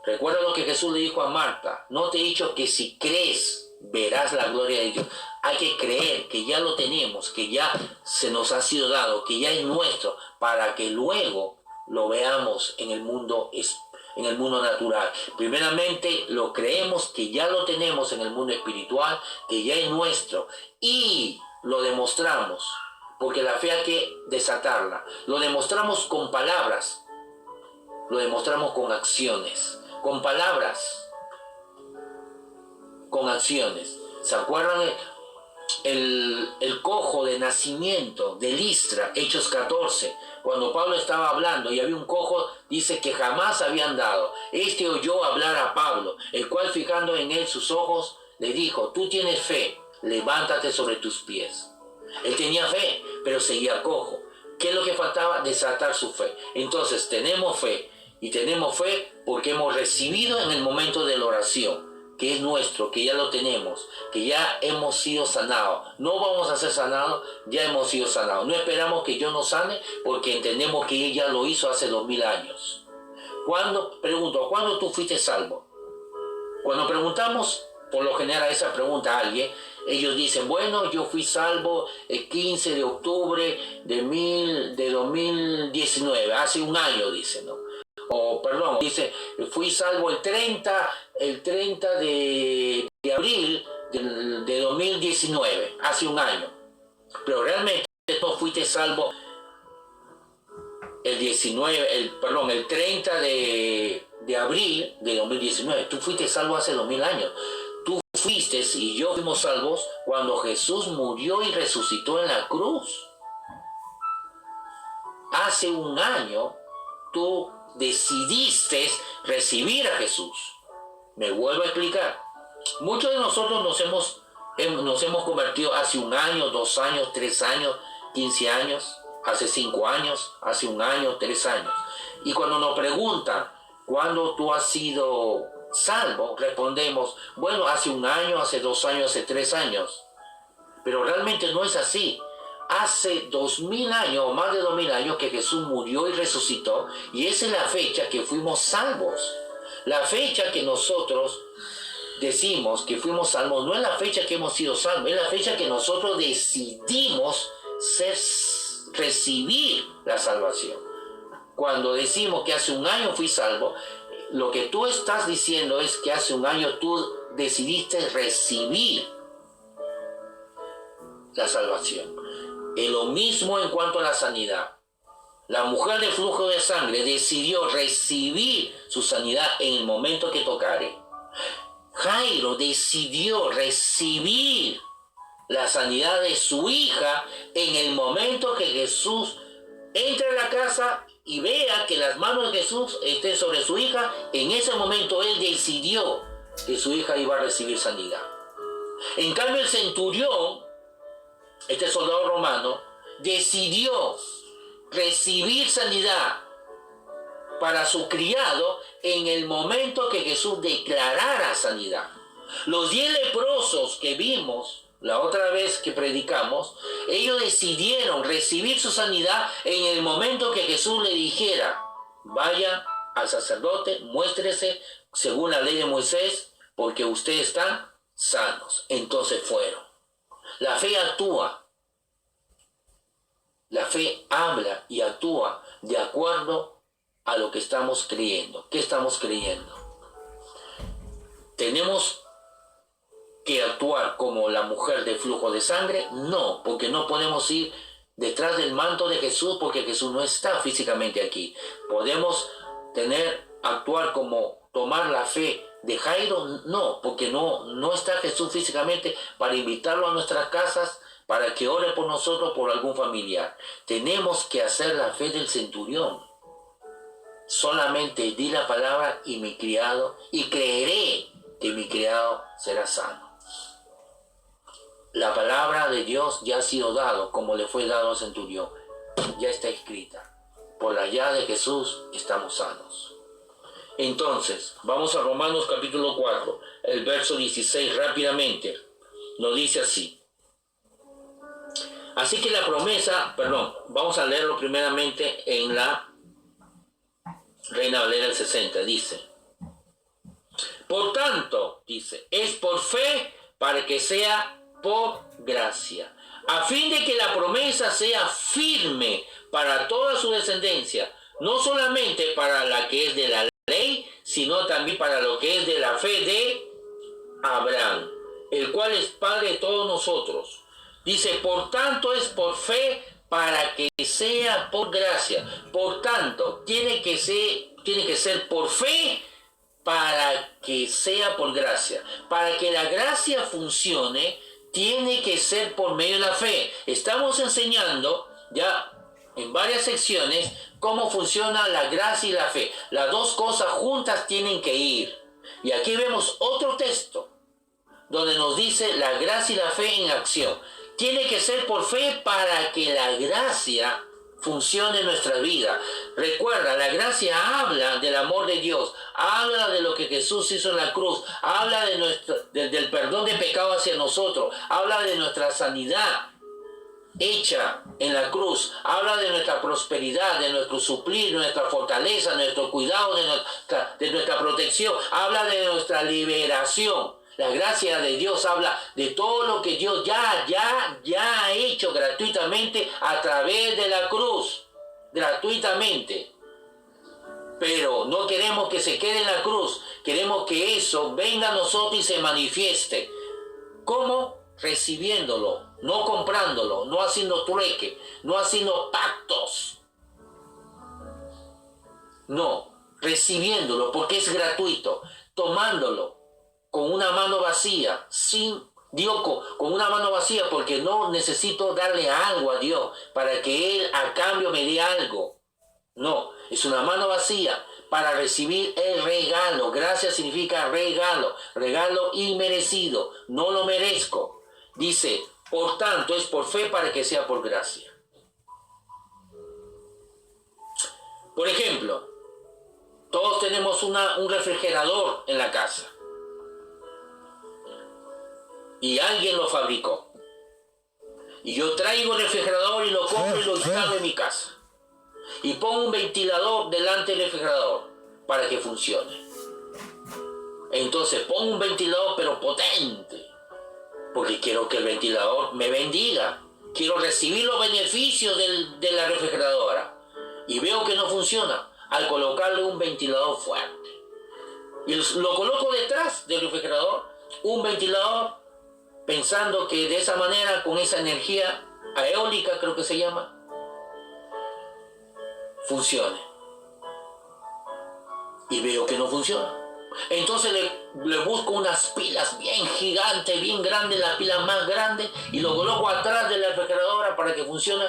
S1: Recuerda lo que Jesús le dijo a Marta: no te he dicho que si crees verás la gloria de Dios. Hay que creer que ya lo tenemos, que ya se nos ha sido dado, que ya es nuestro, para que luego lo veamos en el mundo natural. Primeramente lo creemos que ya lo tenemos en el mundo espiritual, que ya es nuestro, y lo demostramos, porque la fe hay que desatarla. Lo demostramos con palabras, lo demostramos con acciones, con palabras, con acciones. ¿Se acuerdan el cojo de nacimiento de Listra, Hechos 14, cuando Pablo estaba hablando y había un cojo, dice que jamás había andado. Este oyó hablar a Pablo, el cual fijando en él sus ojos, le dijo, tú tienes fe, levántate sobre tus pies. Él tenía fe, pero seguía cojo. ¿Qué es lo que faltaba? Desatar su fe. Entonces tenemos fe, y tenemos fe porque hemos recibido en el momento de la oración, que es nuestro, que ya lo tenemos, que ya hemos sido sanados. No vamos a ser sanados, ya hemos sido sanados. No esperamos que Dios nos sane porque entendemos que Él ya lo hizo hace 2000 años. Pregunto, ¿cuándo tú fuiste salvo? Cuando preguntamos por lo general a esa pregunta a alguien, ellos dicen, bueno, yo fui salvo el 15 de octubre de 2019, hace un año, dicen, ¿no? O, perdón, dice, fui salvo el 30 de abril de 2019, hace un año. Pero realmente no fuiste salvo el 30 de abril de 2019. Tú fuiste salvo hace 2000 años. Tú fuiste y yo fuimos salvos cuando Jesús murió y resucitó en la cruz. Hace un año tú decidiste recibir a Jesús. Me vuelvo a explicar. Muchos de nosotros nos hemos convertido hace un año, 2 años, 3 años, 15 años, hace 5 años, hace un año, 3 años. Y cuando nos preguntan, ¿cuándo tú has sido salvo? Respondemos, bueno, hace un año, hace 2 años, hace 3 años. Pero realmente no es así. Hace 2000 años o más de 2000 años que Jesús murió y resucitó, y esa es la fecha que fuimos salvos. La fecha que nosotros decimos que fuimos salvos no es la fecha que hemos sido salvos, es la fecha que nosotros decidimos recibir la salvación. Cuando decimos que hace un año fui salvo, lo que tú estás diciendo es que hace un año tú decidiste recibir la salvación. Es lo mismo en cuanto a la sanidad. La mujer de flujo de sangre decidió recibir su sanidad en el momento que tocare. Jairo decidió recibir la sanidad de su hija en el momento que Jesús entra a la casa y vea que las manos de Jesús estén sobre su hija. En ese momento él decidió que su hija iba a recibir sanidad. En cambio el centurión, este soldado romano, decidió recibir sanidad para su criado en el momento que Jesús declarara sanidad. Los 10 leprosos que vimos la otra vez que predicamos, ellos decidieron recibir su sanidad en el momento que Jesús le dijera, vaya al sacerdote, muéstrese según la ley de Moisés, porque ustedes están sanos. Entonces fueron. La fe actúa. La fe habla y actúa de acuerdo a lo que estamos creyendo. ¿Qué estamos creyendo? ¿Tenemos que actuar como la mujer de flujo de sangre? No, porque no podemos ir detrás del manto de Jesús porque Jesús no está físicamente aquí. Podemos actuar como tomar la fe de Jairo, no, porque no está Jesús físicamente para invitarlo a nuestras casas para que ore por nosotros, por algún familiar. Tenemos que hacer la fe del centurión. Solamente di la palabra y creeré que mi criado será sano. La palabra de Dios ya ha sido dado, como le fue dado al centurión. Ya está escrita. Por la llave de Jesús estamos sanos. Entonces, vamos a Romanos capítulo 4, el verso 16 rápidamente. Nos dice así. Así que la promesa, vamos a leerlo primeramente en la Reina Valera del 60, dice. Por tanto, dice, es por fe para que sea por gracia, a fin de que la promesa sea firme para toda su descendencia, no solamente para la que es de la ley, sino también para lo que es de la fe de Abraham, el cual es padre de todos nosotros. Dice, por tanto es por fe para que sea por gracia. Por tanto, tiene que ser por fe para que sea por gracia. Para que la gracia funcione, tiene que ser por medio de la fe. Estamos enseñando ya en varias secciones cómo funciona la gracia y la fe. Las dos cosas juntas tienen que ir. Y aquí vemos otro texto donde nos dice la gracia y la fe en acción. Tiene que ser por fe para que la gracia funcione en nuestra vida. Recuerda, la gracia habla del amor de Dios, habla de lo que Jesús hizo en la cruz, habla del perdón de pecado hacia nosotros, habla de nuestra sanidad hecha en la cruz, habla de nuestra prosperidad, de nuestro suplir, de nuestra fortaleza, de nuestro cuidado, de nuestra protección, habla de nuestra liberación. La gracia de Dios habla de todo lo que Dios ya ha hecho gratuitamente a través de la cruz. Gratuitamente. Pero no queremos que se quede en la cruz. Queremos que eso venga a nosotros y se manifieste. ¿Cómo? Recibiéndolo, no comprándolo, no haciendo trueque, no haciendo pactos. No, recibiéndolo porque es gratuito, tomándolo con una mano vacía, con una mano vacía, porque no necesito darle algo a Dios para que Él a cambio me dé algo. No, es una mano vacía para recibir el regalo. Gracia significa regalo, regalo inmerecido, no lo merezco. Dice, por tanto, es por fe para que sea por gracia. Por ejemplo, todos tenemos un refrigerador en la casa. Y alguien lo fabricó. Y yo traigo el refrigerador y lo compro y lo instalo en mi casa. Y pongo un ventilador delante del refrigerador para que funcione. Entonces pongo un ventilador pero potente. Porque quiero que el ventilador me bendiga. Quiero recibir los beneficios de la refrigeradora. Y veo que no funciona al colocarle un ventilador fuerte. Y lo coloco detrás del refrigerador. Un ventilador pensando que de esa manera, con esa energía eólica, creo que se llama, funcione. Y veo que no funciona. Entonces le busco unas pilas bien gigantes, bien grandes, las pilas más grandes, y lo coloco atrás de la refrigeradora para que funcione,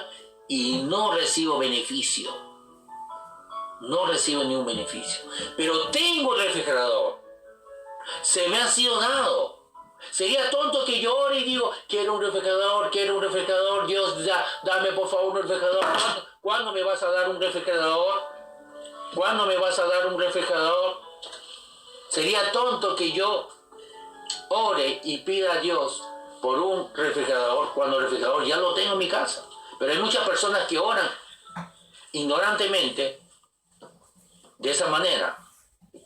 S1: y no recibo beneficio. No recibo ningún beneficio. Pero tengo el refrigerador. Se me ha sido dado. Sería tonto que yo ore y digo, quiero un refrigerador, Dios, dame por favor un refrigerador. ¿Cuándo me vas a dar un refrigerador? ¿Cuándo me vas a dar un refrigerador? Sería tonto que yo ore y pida a Dios por un refrigerador cuando el refrigerador ya lo tengo en mi casa. Pero hay muchas personas que oran ignorantemente de esa manera.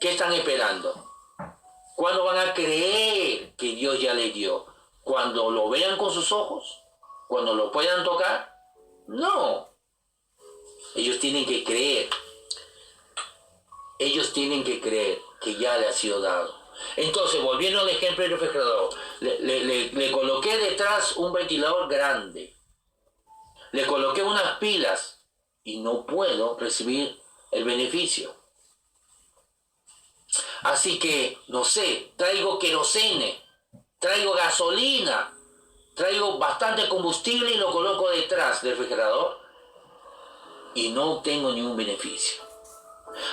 S1: ¿Qué están esperando? ¿Cuándo van a creer que Dios ya les dio? ¿Cuando lo vean con sus ojos? ¿Cuando lo puedan tocar? No. Ellos tienen que creer. Ellos tienen que creer que ya le ha sido dado. Entonces, volviendo al ejemplo del refrigerador, le coloqué detrás un ventilador grande. Le coloqué unas pilas y no puedo recibir el beneficio. Así que, no sé, traigo querosene, traigo gasolina, traigo bastante combustible y lo coloco detrás del refrigerador y no obtengo ningún beneficio.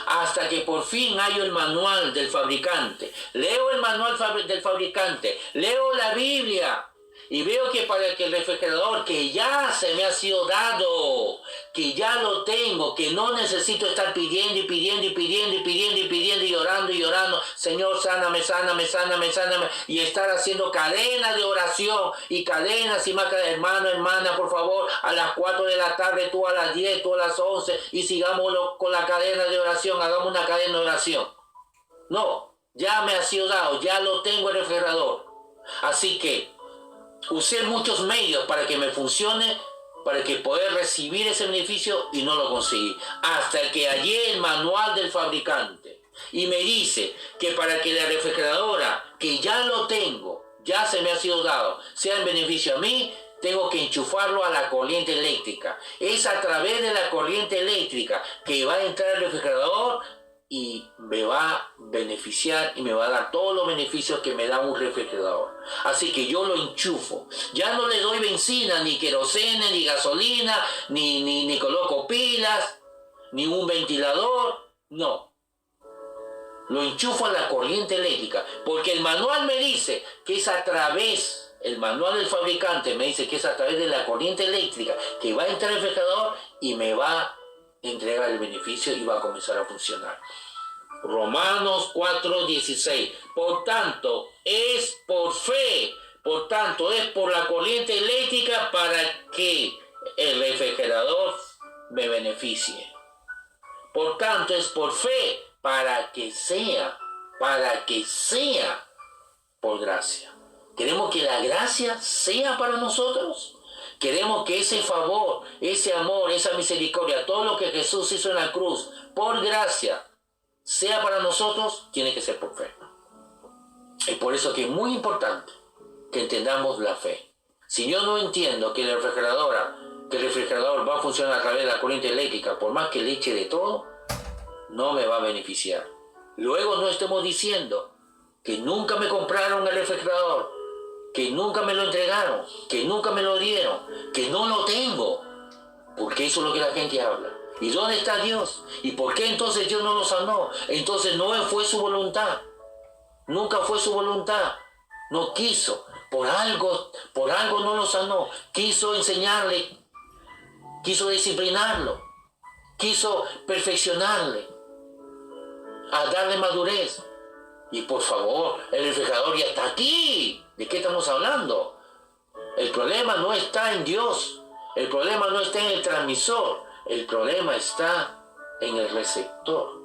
S1: Hasta que por fin hallo el manual del fabricante, leo el manual del fabricante, leo la Biblia y veo que para que el refrigerador que ya se me ha sido dado, que ya lo tengo, que no necesito estar pidiendo y orando, Señor, sáname, y estar haciendo cadenas de oración y cadenas y más, hermana, por favor, a las 4 de la tarde, tú a las 10, tú a las 11, y sigamos con la cadena de oración, hagamos una cadena de oración. No, ya me ha sido dado, ya lo tengo el refrigerador. Así que usé muchos medios para que me funcione, para que poder recibir ese beneficio y no lo conseguí. Hasta que hallé el manual del fabricante y me dice que para que la refrigeradora, que ya lo tengo, ya se me ha sido dado, sea en beneficio a mí, tengo que enchufarlo a la corriente eléctrica. Es a través de la corriente eléctrica que va a entrar el refrigerador y me va a beneficiar y me va a dar todos los beneficios que me da un refrigerador. Así que yo lo enchufo. Ya no le doy benzina, ni querosene, ni gasolina, ni coloco pilas, ni un ventilador. No. Lo enchufo a la corriente eléctrica. Porque el manual me dice que es a través, el manual del fabricante me dice que es a través de la corriente eléctrica que va a entrar el refrigerador y me va a entregar el beneficio y va a comenzar a funcionar. Romanos 4:16. Por tanto, es por fe, por tanto, es por la corriente eléctrica para que el refrigerador me beneficie. Por tanto, es por fe para que sea por gracia. ¿Queremos que la gracia sea para nosotros? Queremos que ese favor, ese amor, esa misericordia, todo lo que Jesús hizo en la cruz, por gracia, sea para nosotros, tiene que ser por fe. Es por eso que es muy importante que entendamos la fe. Si yo no entiendo que el refrigerador va a funcionar a través de la corriente eléctrica, por más que le eche de todo, no me va a beneficiar. Luego no estemos diciendo que nunca me compraron el refrigerador, que nunca me lo entregaron, que nunca me lo dieron, que no lo tengo, porque eso es lo que la gente habla. ¿Y dónde está Dios? ¿Y por qué entonces Dios no lo sanó? Entonces no fue su voluntad, nunca fue su voluntad, no quiso, por algo no lo sanó, quiso enseñarle, quiso disciplinarlo, quiso perfeccionarle, a darle madurez. Y por favor, el refrigerador ya está aquí. ¿De qué estamos hablando? El problema no está en Dios. El problema no está en el transmisor. El problema está en el receptor.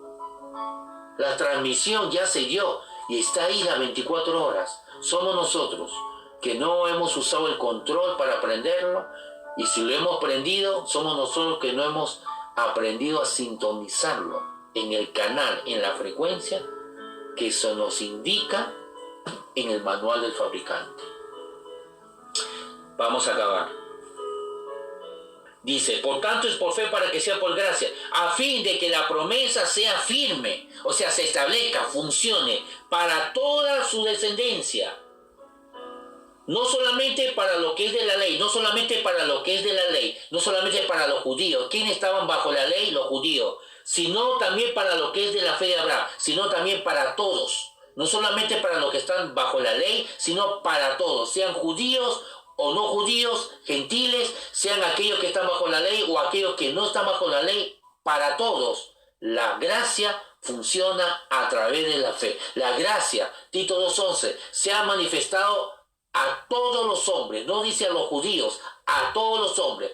S1: La transmisión ya se dio y está ahí las 24 horas. Somos nosotros que no hemos usado el control para prenderlo. Y si lo hemos prendido, somos nosotros que no hemos aprendido a sintonizarlo en el canal, en la frecuencia que eso nos indica en el manual del fabricante. Vamos a acabar. Dice, por tanto es por fe para que sea por gracia, a fin de que la promesa sea firme, o sea, se establezca, funcione para toda su descendencia. No solamente para lo que es de la ley, no solamente para lo que es de la ley, no solamente para los judíos, quienes estaban bajo la ley, los judíos, sino también para lo que es de la fe de Abraham, sino también para todos. No solamente para los que están bajo la ley, sino para todos, sean judíos o no judíos, gentiles, sean aquellos que están bajo la ley o aquellos que no están bajo la ley, para todos. La gracia funciona a través de la fe. La gracia, Tito 2:11, se ha manifestado a todos los hombres, no dice a los judíos, a todos los hombres,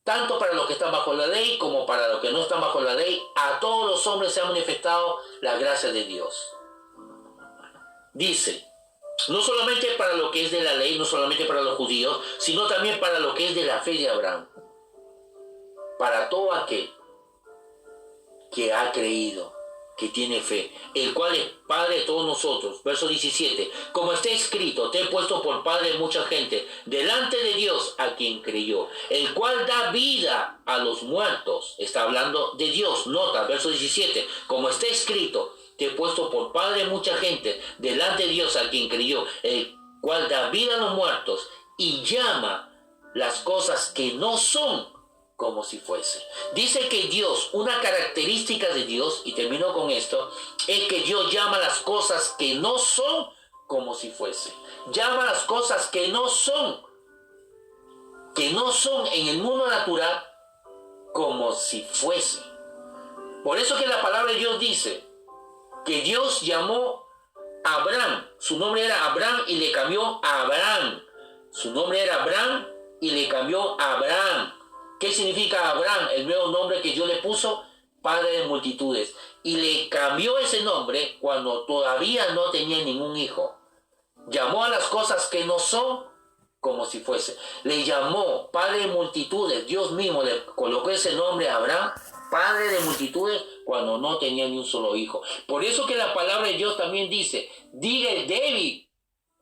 S1: tanto para los que están bajo la ley como para los que no están bajo la ley, a todos los hombres se ha manifestado la gracia de Dios. Dice, no solamente para lo que es de la ley, no solamente para los judíos, sino también para lo que es de la fe de Abraham. Para todo aquel que ha creído, que tiene fe, el cual es Padre de todos nosotros. Verso 17, como está escrito, te he puesto por Padre de mucha gente, delante de Dios a quien creyó, el cual da vida a los muertos. Está hablando de Dios, nota, verso 17, como está escrito, te he puesto por Padre de mucha gente, delante de Dios a quien creyó, el cual da vida a los muertos y llama las cosas que no son como si fuese. Dice que Dios, una característica de Dios, y termino con esto, es que Dios llama las cosas que no son como si fuese. Llama las cosas que no son en el mundo natural como si fuese. Por eso que la palabra de Dios dice que Dios llamó a Abraham, su nombre era Abraham y le cambió a Abraham. Su nombre era Abraham y le cambió a Abraham. ¿Qué significa Abraham? El nuevo nombre que Dios le puso, Padre de multitudes. Y le cambió ese nombre cuando todavía no tenía ningún hijo. Llamó a las cosas que no son como si fuese. Le llamó Padre de multitudes. Dios mismo le colocó ese nombre a Abraham, Padre de multitudes, cuando no tenía ni un solo hijo. Por eso que la palabra de Dios también dice, diga el débil,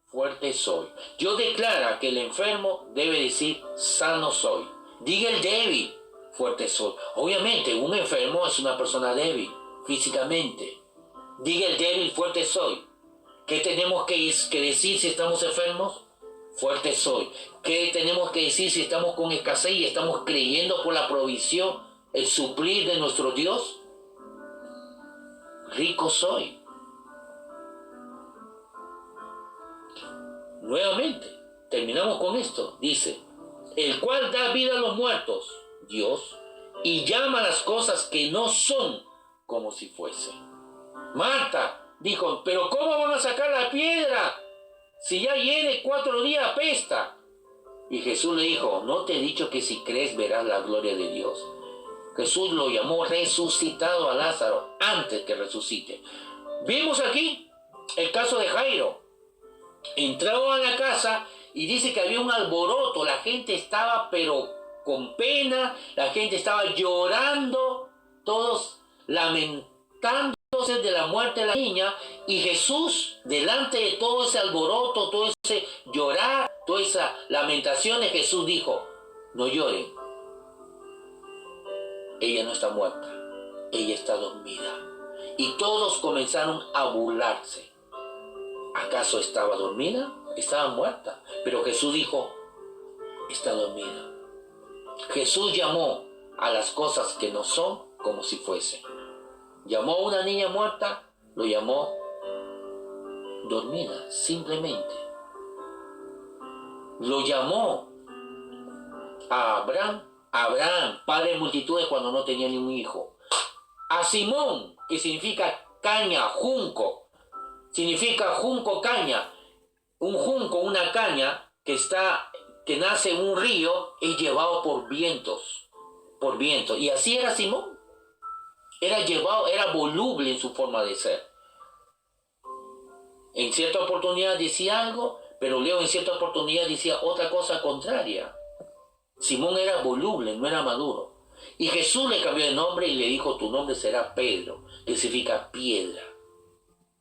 S1: fuerte soy. Dios declara que el enfermo debe decir, sano soy. Diga el débil, fuerte soy. Obviamente, un enfermo es una persona débil, físicamente. Diga el débil, fuerte soy. ¿Qué tenemos que decir si estamos enfermos? Fuerte soy. ¿Qué tenemos que decir si estamos con escasez y estamos creyendo por la provisión, el suplir de nuestro Dios? Rico soy. Nuevamente, terminamos con esto. Dice, el cual da vida a los muertos, Dios, y llama a las cosas que no son como si fuesen. Marta dijo, pero ¿cómo van a sacar la piedra? Si ya lleve 4 días apesta. Y Jesús le dijo, ¿no te he dicho que si crees verás la gloria de Dios? Jesús lo llamó resucitado a Lázaro antes que resucite. Vimos aquí el caso de Jairo. Entró a la casa y dice que había un alboroto. La gente estaba pero con pena, la gente estaba llorando, todos lamentándose de la muerte de la niña, y Jesús, delante de todo ese alboroto, todo ese llorar, toda esa lamentación, Jesús dijo, no lloren, ella no está muerta, ella está dormida. Y todos comenzaron a burlarse. ¿Acaso estaba dormida? Estaba muerta. Pero Jesús dijo, está dormida. Jesús llamó a las cosas que no son como si fuesen. Llamó a una niña muerta, lo llamó dormida, simplemente. Lo llamó a Abraham, padre de multitudes cuando no tenía ni un hijo. A Simón, que significa caña, junco, significa junco, caña. Un junco, una caña que nace en un río, es llevado por vientos. Y así era Simón. Era llevado, era voluble en su forma de ser. En cierta oportunidad decía algo, pero luego en cierta oportunidad decía otra cosa contraria. Simón era voluble, no era maduro. Y Jesús le cambió de nombre y le dijo, tu nombre será Pedro, que significa piedra,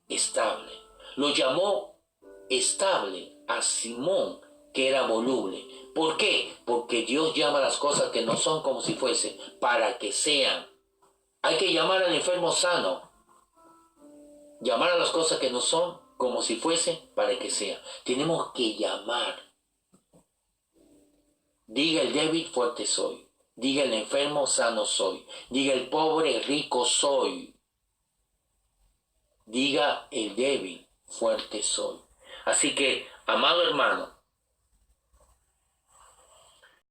S1: estable. Lo llamó estable a Simón, que era voluble. ¿Por qué? Porque Dios llama a las cosas que no son como si fuesen, para que sean. Hay que llamar al enfermo sano. Llamar a las cosas que no son como si fuesen para que sean. Tenemos que llamar. Diga el débil, fuerte soy. Diga el enfermo, sano soy. Diga el pobre, rico soy. Diga el débil, fuerte soy. Así que, amado hermano,